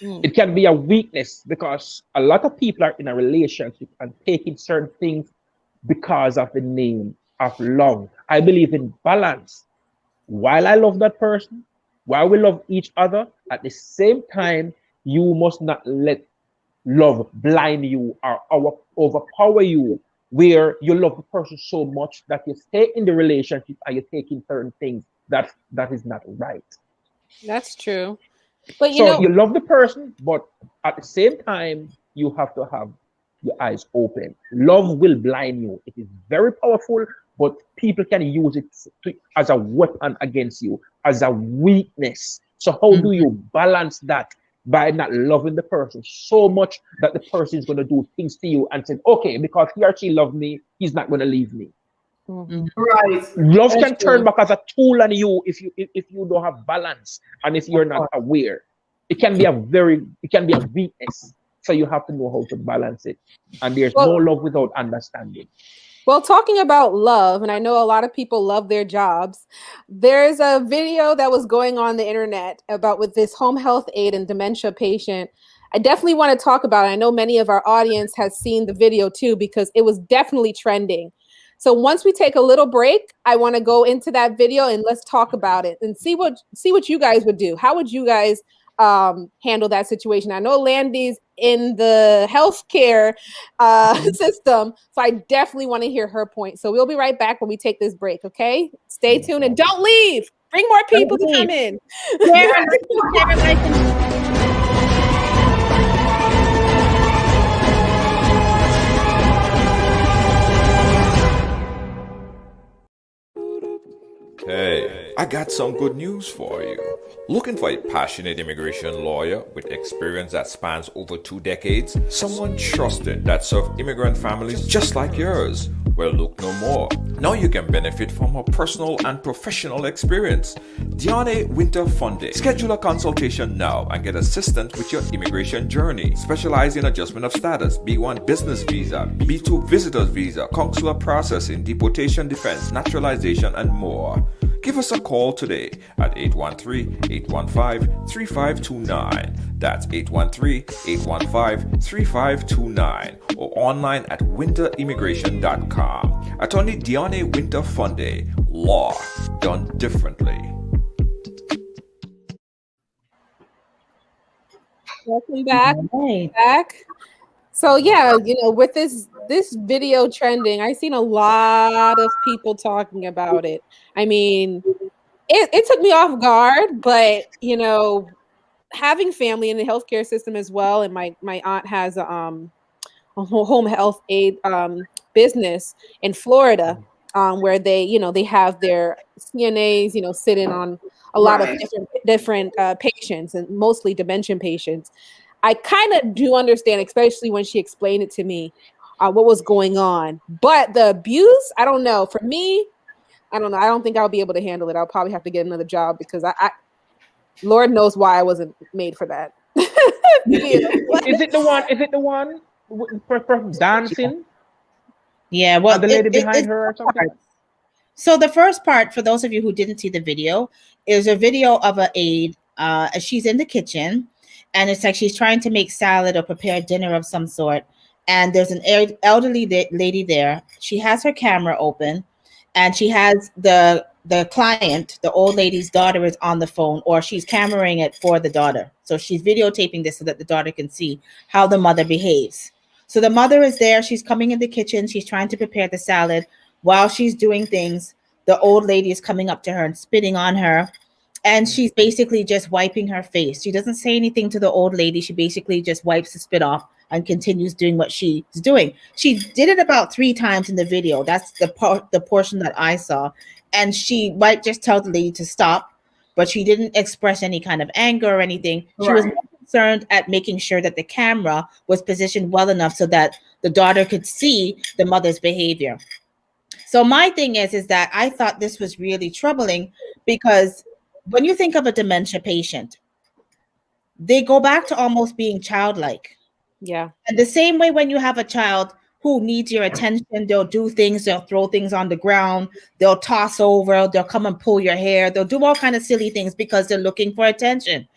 S2: It can be a weakness because a lot of people are in a relationship and taking certain things because of the name of love. I believe in balance. While I love that person, while we love each other, at the same time, you must not let love blind you or overpower you, where you love the person so much that you stay in the relationship and you're taking certain things that is not right.
S1: That's true. But
S2: you love the person, but at the same time, you have to have your eyes open. Love will blind you. It is very powerful, but people can use it as a weapon against you, as a weakness. So how do you balance that by not loving the person so much that the person is going to do things to you and say, okay, because he or she loved me, he's not going to leave me.
S4: Right.
S2: Love can turn back as a tool on you if you don't have balance and if you're not aware. It can be a weakness. So you have to know how to balance it. And there's no love without understanding.
S1: Well, talking about love, and I know a lot of people love their jobs, there's a video that was going on the internet about with this home health aide and dementia patient. I definitely want to talk about it. I know many of our audience has seen the video too, because it was definitely trending. So once we take a little break, I want to go into that video and let's talk about it and see what you guys would do. How would you guys handle that situation? I know Landy's in the healthcare system, so I definitely want to hear her point. So we'll be right back when we take this break. Okay, stay tuned and don't leave. Bring more people to come in.
S5: Hey, I got some good news for you. Looking for a passionate immigration lawyer with experience that spans over 2 decades? Someone trusted that served immigrant families just like yours? Well, look no more. Now you can benefit from her personal and professional experience. Diane Winter Funde. Schedule a consultation now and get assistance with your immigration journey. Specialize in adjustment of status, B1 business visa, B2 visitor's visa, consular processing, deportation defense, naturalization, and more. Give us a call today at 813-815-3529. That's 813-815-3529 or online at winterimmigration.com. Attorney Diane Winter Funde. Law done differently.
S1: Welcome back. Back. So yeah, with this video trending, I've seen a lot of people talking about it. I mean, it took me off guard, but having family in the healthcare system as well, and my aunt has a home health aid business in Florida, where they have their CNAs, sit in on a lot of different patients, and mostly dementia patients. I kind of do understand, especially when she explained it to me, what was going on. But the abuse, I don't know. For me, I don't know. I don't think I'll be able to handle it. I'll probably have to get another job because I Lord knows why I wasn't made for that.
S2: Is it the one for dancing?
S3: Yeah, well,
S2: the lady behind her or something.
S3: So the first part, for those of you who didn't see the video, is a video of an aide. She's in the kitchen, and it's like she's trying to make salad or prepare dinner of some sort. And there's an elderly lady there. She has her camera open, and she has the client, the old lady's daughter, is on the phone, or she's cameraing it for the daughter. So she's videotaping this so that the daughter can see how the mother behaves. So the mother is there. She's coming in the kitchen. She's trying to prepare the salad. While she's doing things, the old lady is coming up to her and spitting on her. And she's basically just wiping her face. She doesn't say anything to the old lady. She basically just wipes the spit off and continues doing what she's doing. She did it about 3 times in the video. That's the portion that I saw. And she might just tell the lady to stop, but she didn't express any kind of anger or anything. She was more concerned at making sure that the camera was positioned well enough so that the daughter could see the mother's behavior. So my thing is that I thought this was really troubling, because when you think of a dementia patient, they go back to almost being childlike.
S1: Yeah.
S3: And the same way when you have a child who needs your attention, they'll do things, they'll throw things on the ground, they'll toss over, they'll come and pull your hair, they'll do all kinds of silly things because they're looking for attention.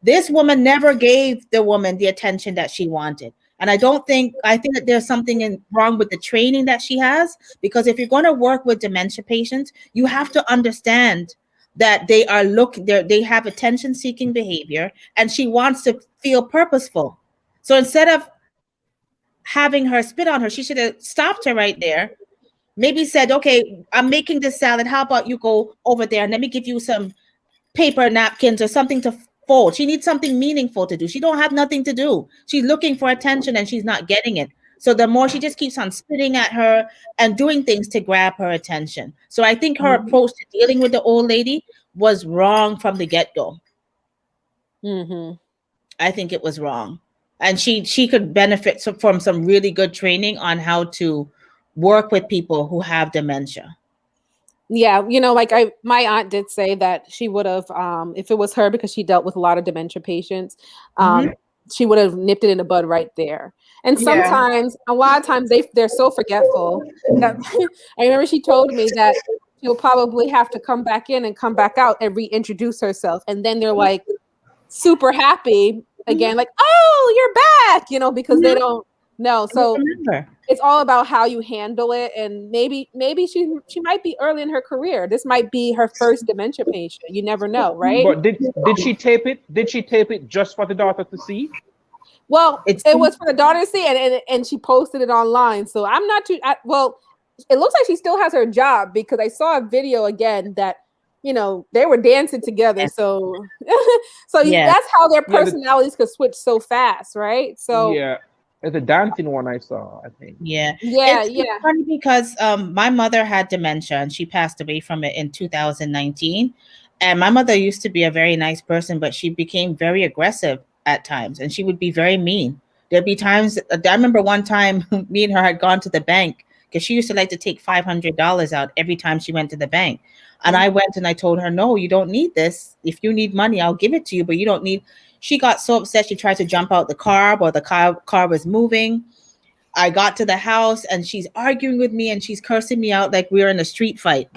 S3: This woman never gave the woman the attention that she wanted. And I think that there's something wrong with the training that she has, because if you're going to work with dementia patients, you have to understand that they have attention-seeking behavior, and she wants to feel purposeful. So instead of having her spit on her, she should have stopped her right there. Maybe said, okay, I'm making this salad. How about you go over there and let me give you some paper napkins or something to fold. She needs something meaningful to do. She don't have nothing to do. She's looking for attention and she's not getting it. So the more she just keeps on spitting at her and doing things to grab her attention. So I think her approach to dealing with the old lady was wrong from the get-go. I think it was wrong. And she could benefit from some really good training on how to work with people who have dementia.
S1: Yeah, my aunt did say that she would have, if it was her, because she dealt with a lot of dementia patients, she would have nipped it in the bud right there. And sometimes, a lot of times, they're so forgetful. That I remember she told me that she'll probably have to come back in and come back out and reintroduce herself, and then they're like super happy again, like, oh, you're back, because they don't know. So
S3: Remember.
S1: it's all about how you handle it. And maybe she might be early in her career. This might be her first dementia patient. You never know, right?
S2: But did she tape it? Did she tape it just for the daughter to see?
S1: Well, it was for the daughter to see, and she posted it online. So I'm not too well. It looks like she still has her job, because I saw a video again that they were dancing together. So that's how their personalities could switch so fast, right? So
S2: yeah, it's a dancing one I saw, I think.
S3: Yeah.
S1: It's
S3: funny because my mother had dementia and she passed away from it in 2019. And my mother used to be a very nice person, but she became very aggressive at times, and she would be very mean. There'd be times, I remember one time me and her had gone to the bank, because she used to like to take $500 out every time she went to the bank. And I went and I told her, no, you don't need this. If you need money, I'll give it to you, but you don't need. She got so upset, she tried to jump out the car while the car was moving. I got to the house and she's arguing with me and she's cursing me out like we were in a street fight.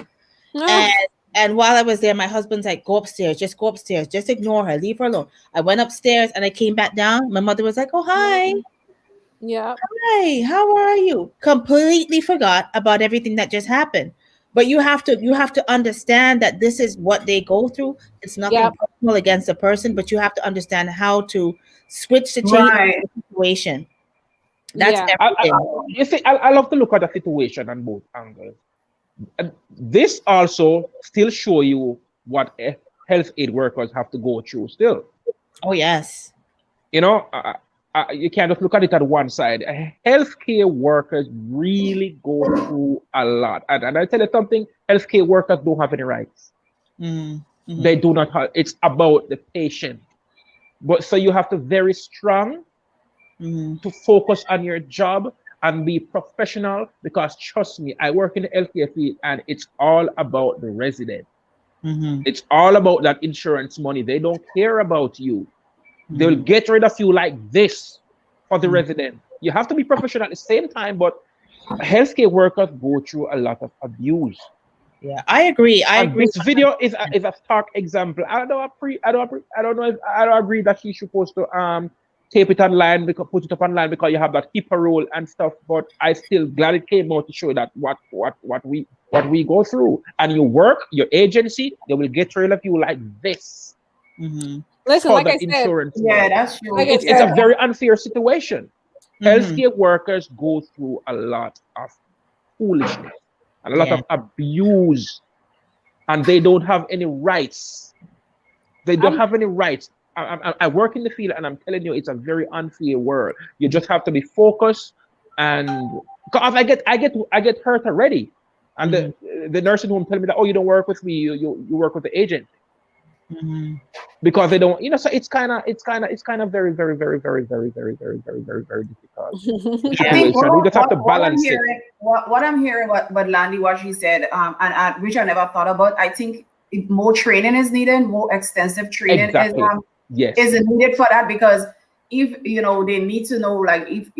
S3: And while I was there, my husband's like, go upstairs, just ignore her, leave her alone. I went upstairs and I came back down. My mother was like, oh, hi.
S1: Yeah.
S3: Hi, how are you? Completely forgot about everything that just happened. But you have to understand that this is what they go through. It's nothing personal against the person, but you have to understand how to switch the change the situation. That's everything.
S2: You see, I love to look at the situation on both angles. This also still show you what health aid workers have to go through still.
S3: Oh, yes.
S2: You can't just look at it at one side. Healthcare workers really go through a lot. And I tell you something, healthcare workers don't have any rights.
S3: Mm-hmm.
S2: They do not have, it's about the patient. But so you have to be very strong to focus on your job and be professional, because trust me, I work in the healthcare field and it's all about the resident. It's all about that insurance money. They don't care about you. They'll get rid of you like this for the resident. You have to be professional at the same time, but healthcare workers go through a lot of abuse.
S3: Yeah, I agree.
S2: This video is a stark example. I don't agree that she's supposed to tape it online, because put it up online, because you have that HIPAA rule and stuff. But I still glad it came out to show that what we go through. And you work, your agency, they will get rid of you like this.
S1: Listen, like I said,
S4: that's true.
S1: Like
S2: it's a very unfair situation. Healthcare workers go through a lot of foolishness and a lot of abuse, and they don't have any rights. They don't have any rights. I work in the field, and I'm telling you, it's a very unfair world. You just have to be focused, and because I get hurt already, and the nursing home tell me that, oh, you don't work with me, you work with the agent. Because they don't, so it's kind of very, very, very, very, very, very, very, very, very, very difficult situation. We just have to balance it.
S4: What I'm hearing, what Landy, what she said, and which I never thought about. I think more training is needed, more extensive training is needed for that, because if they need to know, like, if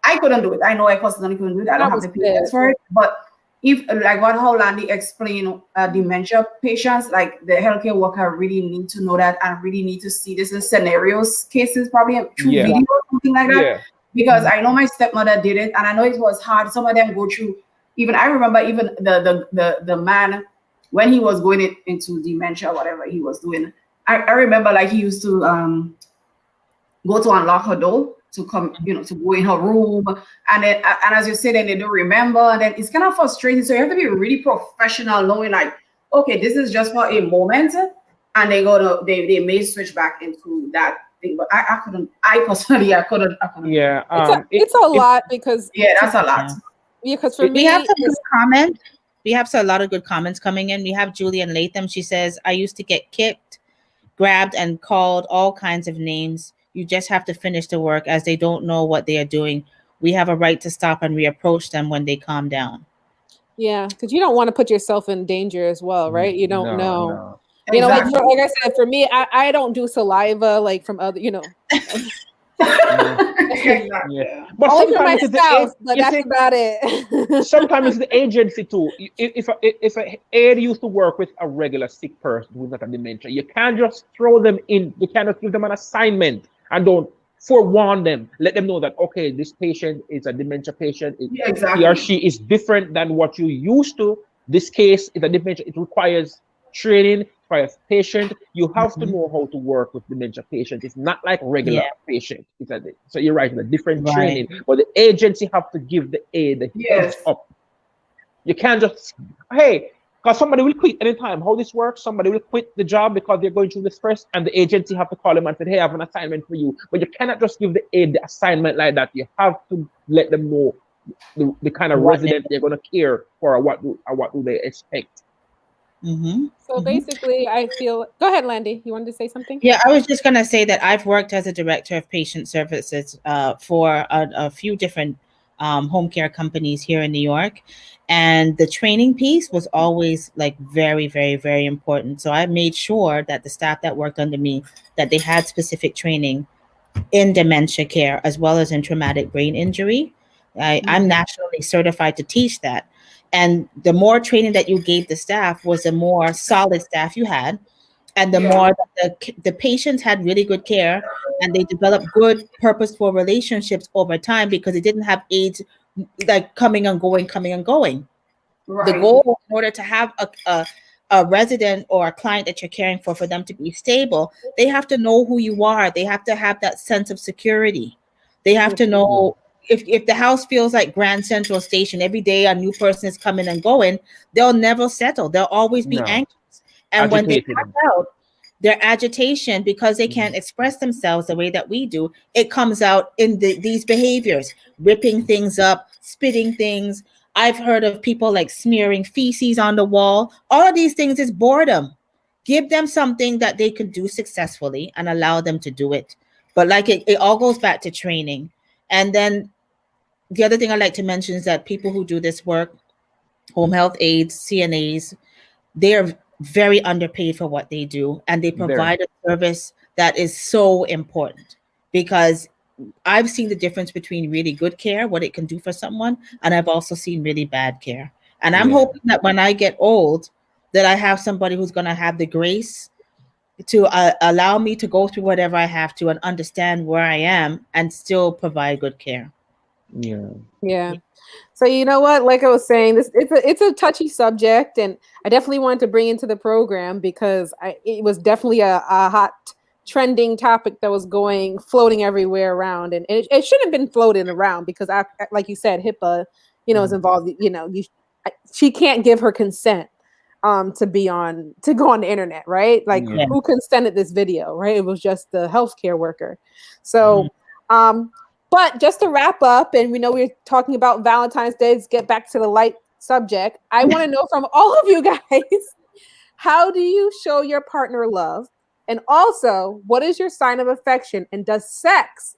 S4: I couldn't do it, I know I personally couldn't do it. I don't have the patience for it, but if, like how Landy explained, dementia patients, like the healthcare worker really need to know that and really need to see this in scenarios, cases, probably through video or something like that. Because I know my stepmother did it, and I know it was hard. Some of them go through. Even I remember, even the man, when he was going into dementia, whatever he was doing, I remember, like, he used to go to unlock her door to come, to go in her room, and then, and as you said, then they don't remember, and then it's kind of frustrating. So you have to be really professional, knowing, like, okay, this is just for a moment, and they may switch back into that thing. But I couldn't. I personally, I couldn't.
S2: Yeah,
S1: it's a lot, because
S4: that's a lot.
S1: Yeah, because for me,
S3: we have some good comments. We have a lot of good comments coming in. We have Julian Latham. She says, I used to get kicked, grabbed, and called all kinds of names. You just have to finish the work, as they don't know what they are doing. We have a right to stop and reapproach them when they calm down. Yeah,
S1: because you don't want to put yourself in danger as well, right? You don't know.
S2: No.
S1: Exactly. Like I said, for me, I don't do saliva like from other,
S2: But
S1: only for my spouse, but that's about it.
S2: Sometimes it's the agency too. If an aide used to work with a regular sick person who's not a dementia, you can't just throw them in. You cannot give them an assignment and don't forewarn them. Let them know that, okay, this patient is a dementia patient.
S4: Yeah,
S2: He
S4: exactly.
S2: or she is different than what you used to. This case is a dementia. It requires training, requires patient. You have to know how to work with dementia patient. It's not like regular
S3: Yeah.
S2: patient. So you're right, it's a different
S3: Right.
S2: training. But the agency have to give the aid, the heads
S4: Yes.
S2: up. You can't just, hey, because somebody will quit anytime. How this works, somebody will quit the job because they're going through this first, and the agency have to call them and say, hey, I have an assignment for you. But you cannot just give the aid the assignment like that. You have to let them know the kind of
S3: What
S2: resident they're going to care for, or what do they expect.
S3: Mm-hmm.
S1: So basically, I feel. Go ahead, Landy. You wanted to say something?
S3: Yeah, I was just going to say that I've worked as a director of patient services for a few different home care companies here in New York. And the training piece was always like very, very, very important. So I made sure that the staff that worked under me, that they had specific training in dementia care as well as in traumatic brain injury. I'm nationally certified to teach that. And the more training that you gave the staff was the more solid staff you had. And the
S4: Yeah.
S3: more that the patients had really good care and they developed good, purposeful relationships over time because they didn't have aides like coming and going. The
S4: Right.
S3: goal, in order to have a resident or a client that you're caring for them to be stable, they have to know who you are. They have to have that sense of security. They have to know if the house feels like Grand Central Station, every day a new person is coming and going, they'll never settle. They'll always be
S2: No.
S3: anxious. And when they
S2: Agitated.
S3: pass out, their agitation, because they can't express themselves the way that we do, it comes out in these behaviors, ripping things up, spitting things. I've heard of people like smearing feces on the wall. All of these things is boredom. Give them something that they can do successfully and allow them to do it. But like it all goes back to training. And then the other thing I like to mention is that people who do this work, home health aides, CNAs, they're very underpaid for what they do, and they provide a service that is so important, because I've seen the difference between really good care, what it can do for someone, and I've also seen really bad care. And I'm
S2: Yeah.
S3: hoping that when I get old, that I have somebody who's going to have the grace to allow me to go through whatever I have to and understand where I am and still provide good care.
S2: Yeah.
S1: Yeah. So you know what? Like I was saying, it's a touchy subject, and I definitely wanted to bring into the program because it was definitely a hot trending topic that was floating everywhere around, and it shouldn't have been floating around because, like you said, HIPAA, is involved. She can't give her consent to go on the internet, right? Like
S2: Yeah.
S1: who consented this video, right? It was just the healthcare worker. So, but just to wrap up, and we know we're talking about Valentine's Day, let's get back to the light subject. I want to know from all of you guys, how do you show your partner love? And also, what is your sign of affection? And does sex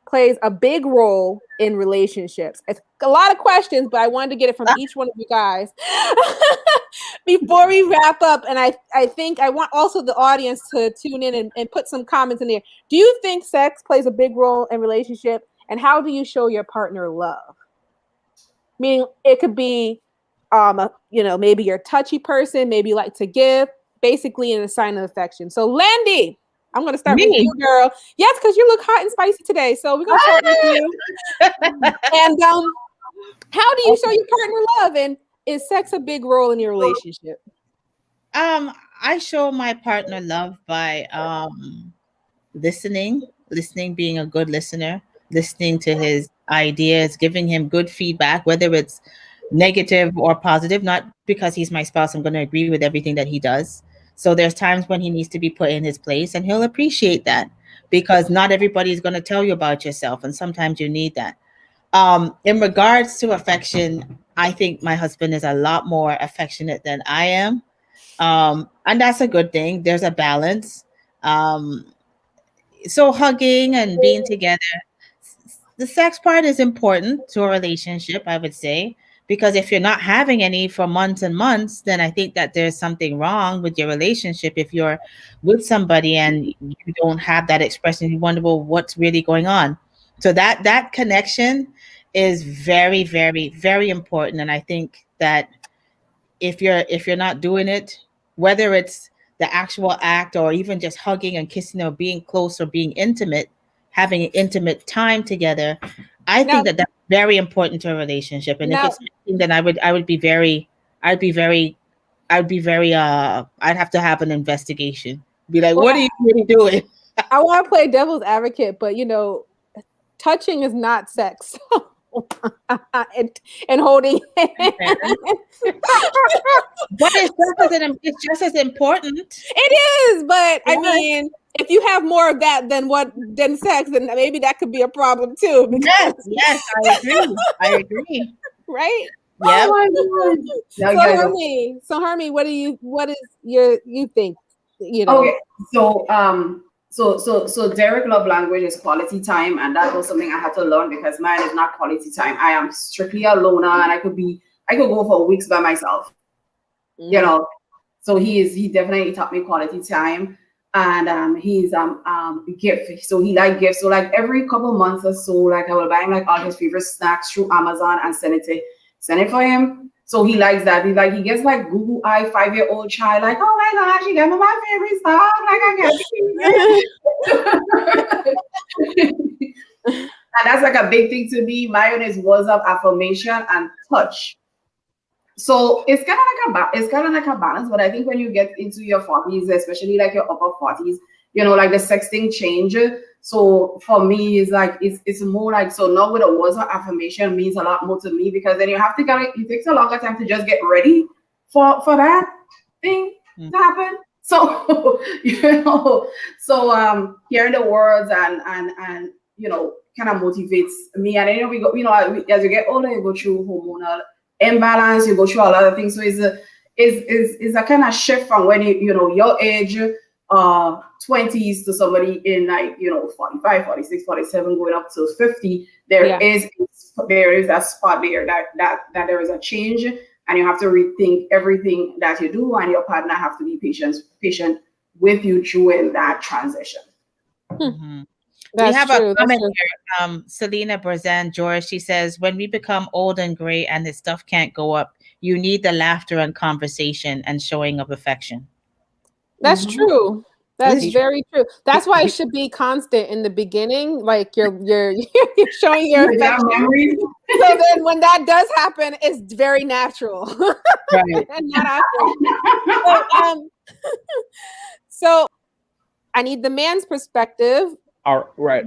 S1: plays a big role in relationships? It's a lot of questions, but I wanted to get it from each one of you guys before we wrap up. And I think I want also the audience to tune in and put some comments in there. Do you think sex plays a big role in relationship? And how do you show your partner love? Meaning it could be, maybe you're a touchy person, maybe you like to give, basically in a sign of affection. So Landy, I'm going to start with you, girl. Yes, because you look hot and spicy today. So we're going to start with you. And how do you show your partner love? And is sex a big role in your relationship?
S3: I show my partner love by listening, being a good listener, listening to his ideas, giving him good feedback, whether it's negative or positive. Not because he's my spouse, I'm going to agree with everything that he does. So there's times when he needs to be put in his place, and he'll appreciate that, because not everybody's going to tell you about yourself, and sometimes you need that. In regards to affection, I think my husband is a lot more affectionate than I am. And that's a good thing. There's a balance. So hugging and being together, the sex part is important to a relationship, I would say, because if you're not having any for months and months, then I think that there's something wrong with your relationship. If you're with somebody and you don't have that expression, you wonder, well, what's really going on? So that connection is very, very, very important. And I think that if you're not doing it, whether it's the actual act or even just hugging and kissing or being close or being intimate, having an intimate time together. I
S1: Now-
S3: think that's very important to a relationship. And
S1: Now-
S3: if it's missing, then I'd have to have an investigation. Be like, what are you really doing?
S1: I want to play devil's advocate, but touching is not sex. and holding
S3: But it's just as important.
S1: It is, but I
S3: Yeah.
S1: mean, if you have more of that than sex, then maybe that could be a problem too.
S3: Yes, I agree.
S1: Right?
S3: Yeah.
S4: Oh my God. Now you guys are-
S1: So Hermie, what is you think?
S4: Okay, so Derek love language is quality time, and that was something I had to learn because mine is not quality time. I am strictly a loner, and I could go for weeks by myself. So he definitely taught me quality time, and he's gift. So he like gifts. So like every couple months or so, like I will buy him like all his favorite snacks through Amazon and send it for him. So he likes that. He gets like Google Eye 5-year-old child, like, oh my gosh, you got me my favorite stuff. Like I can't. And that's like a big thing to me. Mine is words of affirmation and touch. So it's kind of like a balance. But I think when you get into your 40s, especially like your upper 40s, like the sexting change. So for me, it's like it's more like, so now with the words of affirmation means a lot more to me, because then you have to it takes a longer time to just get ready for that thing to happen. So hearing the words and kind of motivates me. And then we go, as you get older, you go through hormonal imbalance, you go through a lot of things. So it's a kind of shift from when your age 20s to somebody in 45, 46, 47 going up to 50. There is a spot there that there is a change, and you have to rethink everything that you do, and your partner have to be patient with you during that transition.
S3: Mm-hmm.
S1: That's
S3: we have
S1: true.
S3: a comment here. Selena Brazan George, she says, when we become old and gray and the stuff can't go up, you need the laughter and conversation and showing of affection.
S1: That's true. That's very true. That's why it should be constant in the beginning, like you're showing your affection. So then when that does happen, it's very natural.
S3: Right.
S1: And not awkward. So I need the man's perspective.
S2: All right.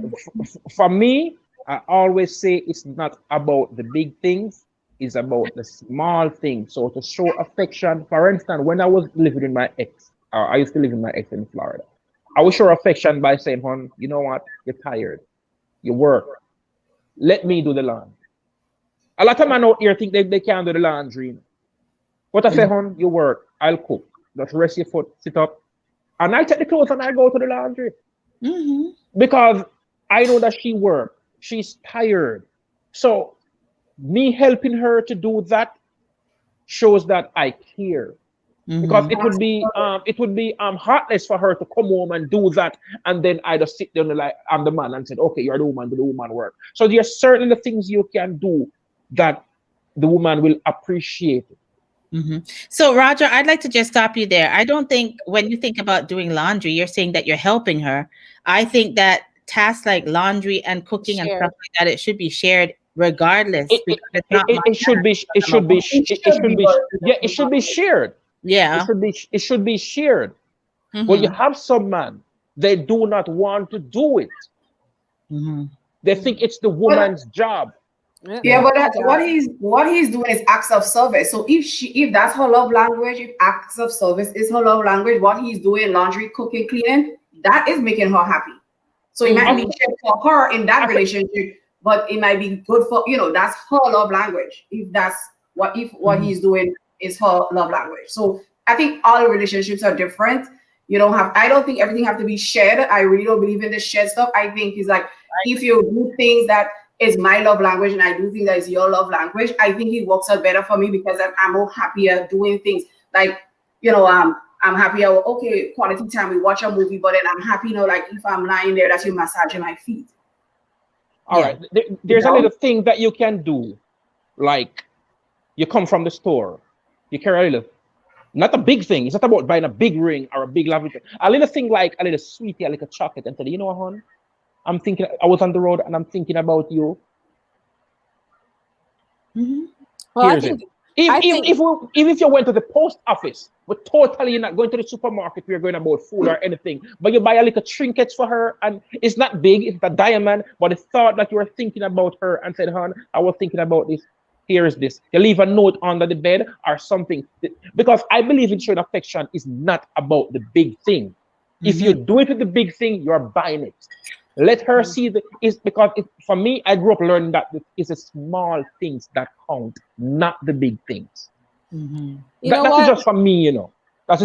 S2: For me, I always say it's not about the big things, it's about the small things. So to show affection, for instance, when I was living with my ex, I used to live with my ex in Florida, I would show affection by saying, hon, you know what? You're tired. You work. Let me do the laundry. A lot of men out here think they can't do the laundry. But I say, hon, you work. I'll cook. Just rest your foot, sit up. And I take the clothes and I go to the laundry.
S3: Mm-hmm.
S2: Because I know that she works. She's tired. So me helping her to do that shows that I care. Mm-hmm. Because it would be heartless for her to come home and do that, and then I just sit down like I'm the man and said, okay, you're the woman, do the woman work. So there are certainly things you can do that the woman will appreciate.
S3: Mm-hmm. So Roger, I'd like to just stop you there. I don't think when you think about doing laundry, you're saying that you're helping her. I think that tasks like laundry and cooking and stuff like that, it should be shared regardless.
S2: It should be shared.
S3: Yeah.
S2: It should be shared.
S3: Mm-hmm.
S2: But you have some men, they do not want to do it.
S3: Mm-hmm.
S2: They think it's the woman's job.
S4: Yeah, but what he's doing is acts of service. So if that's her love language, if acts of service is her love language, what he's doing, laundry, cooking, cleaning, that is making her happy. So it might be shit for her in that relationship, but it might be good for that's her love language. If that's what he's doing is her love language. So I think all relationships are different. I don't think everything have to be shared. I really don't believe in the shared stuff. I think it's like if you do things that is my love language and I do think that is your love language, I think it works out better for me because I'm more happier doing things like, I'm happier, okay, quality time, we watch a movie, but then I'm happy, like if I'm lying there, that you're massaging my feet.
S2: All right. There's a little thing that you can do. Like you come from the store, you carry a little, not a big thing. It's not about buying a big ring or a big lovely thing. A little thing like a little sweetie, a little chocolate, and tell you know what, hon? I'm thinking, I was on the road and I'm thinking about you.
S3: Mhm.
S1: Well, I
S2: Here's
S1: think
S2: it. If,
S1: I
S2: even,
S1: think
S2: if you went to the post office, but totally not going to the supermarket, we're going about food or anything, but you buy a little trinkets for her, and it's not big, it's a diamond, but the thought that you were thinking about her and said, hon, I was thinking about this. Here is this. You leave a note under the bed or something. Because I believe in showing affection is not about the big thing. If you do it with the big thing, you're buying it. Let her see the is because for me, I grew up learning that it's the small things that count, not the big things.
S3: Mhm.
S1: you know
S2: That is
S1: what?
S2: just for me, you know. That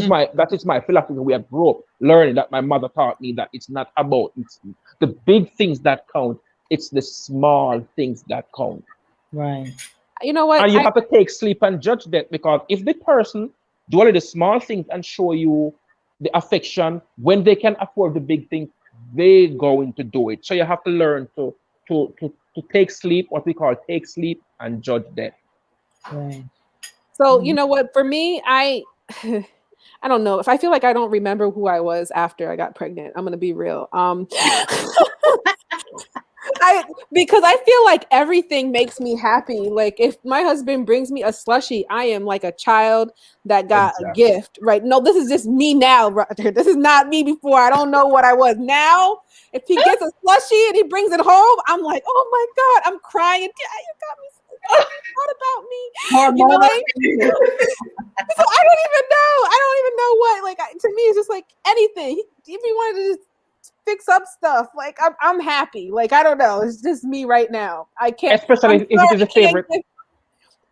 S2: is my philosophy. We have grew up learning that my mother taught me that it's not about it's the big things that count. It's the small things that count.
S3: Right.
S1: You know what?
S2: And you have to take sleep and judge that, because if the person do only the small things and show you the affection when they can afford the big things, they going to do it. So you have to learn to take sleep, what we call take sleep, and judge that.
S3: Right.
S1: So you know what? For me, I I don't know. If I feel like I don't remember who I was after I got pregnant, I'm gonna be real. Because I feel like everything makes me happy. Like if my husband brings me a slushie, I am like a child that got a
S2: Exactly.
S1: gift, right? No, this is just me now, Roger. This is not me before. I don't know what I was now. If he gets a slushie and he brings it home, I'm like, oh my God, I'm crying. You got me. What about me? You know, like, so I don't even know. I don't even know what. Like to me, it's just like anything. If he wanted to just fix up stuff, like I'm happy. Like I don't know. It's just me right now. I can't.
S2: Especially if it is a favorite.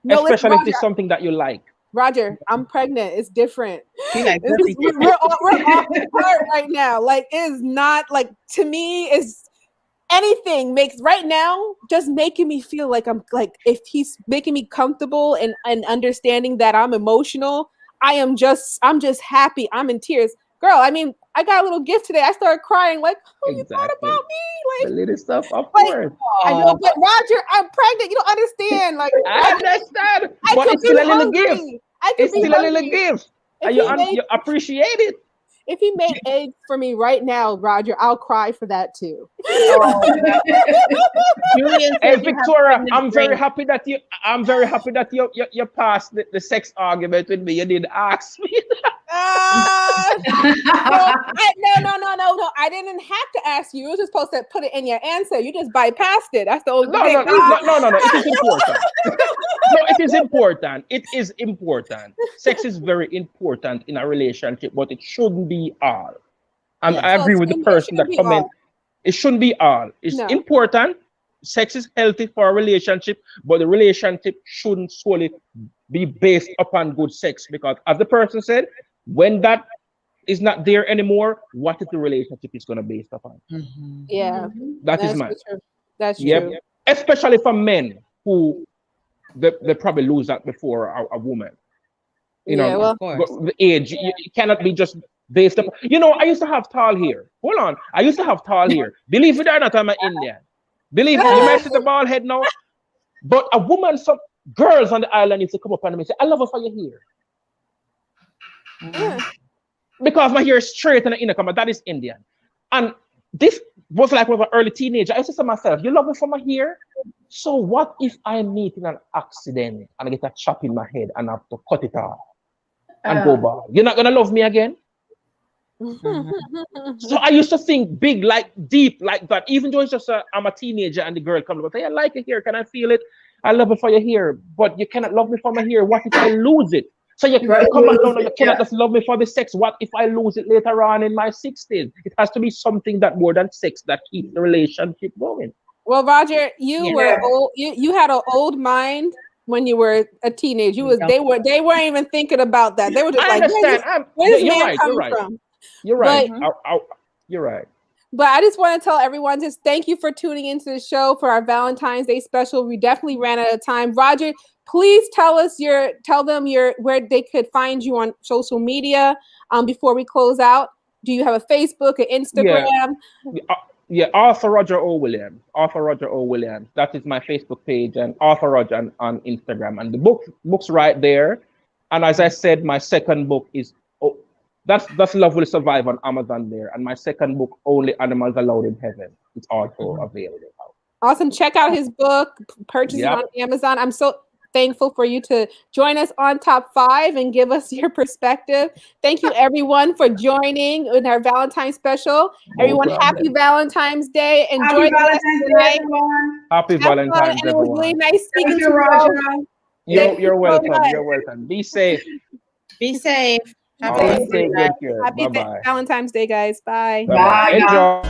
S1: No, listen,
S2: Especially if
S1: Roger,
S2: it's something that you like.
S1: Roger, I'm pregnant. It's different.
S3: He like
S1: We're off the part right now. Like it is not like to me is anything makes right now just making me feel like I'm like if he's making me comfortable and understanding that I'm emotional, I'm just happy. I'm in tears. Girl, I mean, I got a little gift today. I started crying like, oh, you thought
S2: Exactly.
S1: about me?
S2: The
S1: Like,
S2: little stuff, of
S1: like
S2: course.
S1: I know, but Roger, I'm pregnant. You don't understand. Like
S2: I understand,
S1: I
S2: but
S1: could
S2: it's still
S1: be
S2: a little gift.
S1: hungry. I could
S2: It's
S1: be
S2: still a little
S1: hungry.
S2: gift, and
S1: If
S2: you appreciate it.
S1: he made eggs for me right now, Roger, I'll cry for that too.
S3: Julian
S2: Hey
S3: said you have
S2: Victoria,
S3: pregnant
S2: I'm very
S3: brain.
S2: happy that you passed the sex argument with me. You didn't ask me.
S1: No. I didn't have to ask you. You were just supposed to put it in your answer. You just bypassed it. That's the only
S2: No.
S1: thing.
S2: It is important. No, it is important. It is important. Sex is very important in a relationship, but it shouldn't be all. And
S3: Yes.
S2: I agree with the person that comment. It shouldn't be all. It's
S1: No.
S2: important. Sex is healthy for a relationship, but the relationship shouldn't solely be based upon good sex, because as the person said, when that is not there anymore, what is the relationship is going to be based upon?
S3: Mhm.
S1: Yeah,
S2: That is
S1: that's
S2: mine.
S1: true. That's
S2: Yep.
S1: true.
S2: Especially for men who they probably lose that before a woman. You
S1: Yeah,
S2: know,
S1: well,
S3: Of course.
S2: the age. You cannot be just based up. You know, I used to have tall hair. Hold on. I used to have tall hair. Believe it or not, I'm an Indian. Believe it. You might see the bald head now. But a woman, some girls on the island used to come up and me say, I love her for your hair.
S1: yeah.
S2: Because my hair is straight and the inner come, that is Indian. And this was like when I was an early teenager. I used to say to myself, you love me for my hair? So what if I meet in an accident and I get a chop in my head and I have to cut it off and go bald? You're not gonna love me again? So I used to think big, like deep, like that. Even though it's just I'm a teenager and the girl comes up and say, I like your hair, can I feel it? I love it for your hair, but you cannot love me for my hair. What if I lose it? So you come back, no, you cannot just love me for the sex. What if I lose it later on in my 60s? It has to be something that more than sex that keeps the relationship going.
S1: Well, Roger, you
S3: Yeah.
S1: were old. You had an old mind when you were a teenager. They weren't even thinking about that. They were just
S2: I
S1: like,
S2: understand.
S1: where's this
S2: You're
S1: man
S2: right.
S1: coming
S2: You're right.
S1: from?
S2: You're right.
S1: But
S2: You're right.
S1: But I just want to tell everyone, just thank you for tuning into the show for our Valentine's Day special. We definitely ran out of time. Roger, please tell them where they could find you on social media before we close out. Do you have a Facebook, an Instagram?
S2: Yeah, Arthur Roger O. Williams. Arthur Roger O. Williams. That is my Facebook page, and Arthur Roger on Instagram. And the book's right there. And as I said, my second book is that's Love Will Survive on Amazon there. And my second book, Only Animals Allowed in Heaven. it's also available now.
S1: Awesome. Check out his book, purchase it on Amazon. I'm so thankful for you to join us on Top 5 and give us your perspective. Thank you, everyone, for joining in our Valentine's special. Everyone, happy Valentine's Day. Enjoy the rest of the night.
S2: Happy Valentine's Day,
S1: and it was really nice speaking to
S4: you, Roger.
S2: You're welcome. You're welcome. Be safe.
S3: Be safe. Have a
S2: Always
S3: nice
S2: take
S3: day.
S2: good care.
S1: Happy
S2: Bye-bye.
S1: Valentine's Day, guys. Bye.
S2: Bye-bye.
S4: Bye.
S2: Enjoy.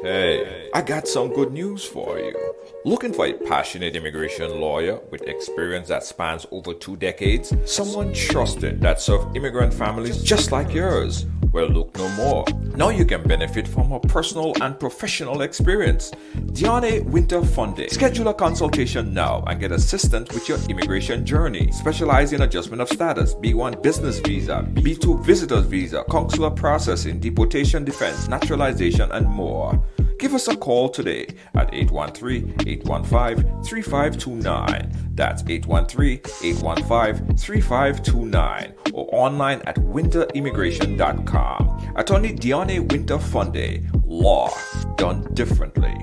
S5: Hey, I got some good news for you. Looking for a passionate immigration lawyer with experience that spans over 2 decades? Someone trusted that serves immigrant families just like yours? Well, look no more. Now you can benefit from her personal and professional experience. Diane Winter Funde. Schedule a consultation now and get assistance with your immigration journey. Specialize in adjustment of status, B1 business visa, B2 visitors visa, consular processing, deportation defense, naturalization, and more. Give us a call today at 813-815-3529. That's 813-815-3529 or online at winterimmigration.com. Attorney Diane Winter Funde, law done differently.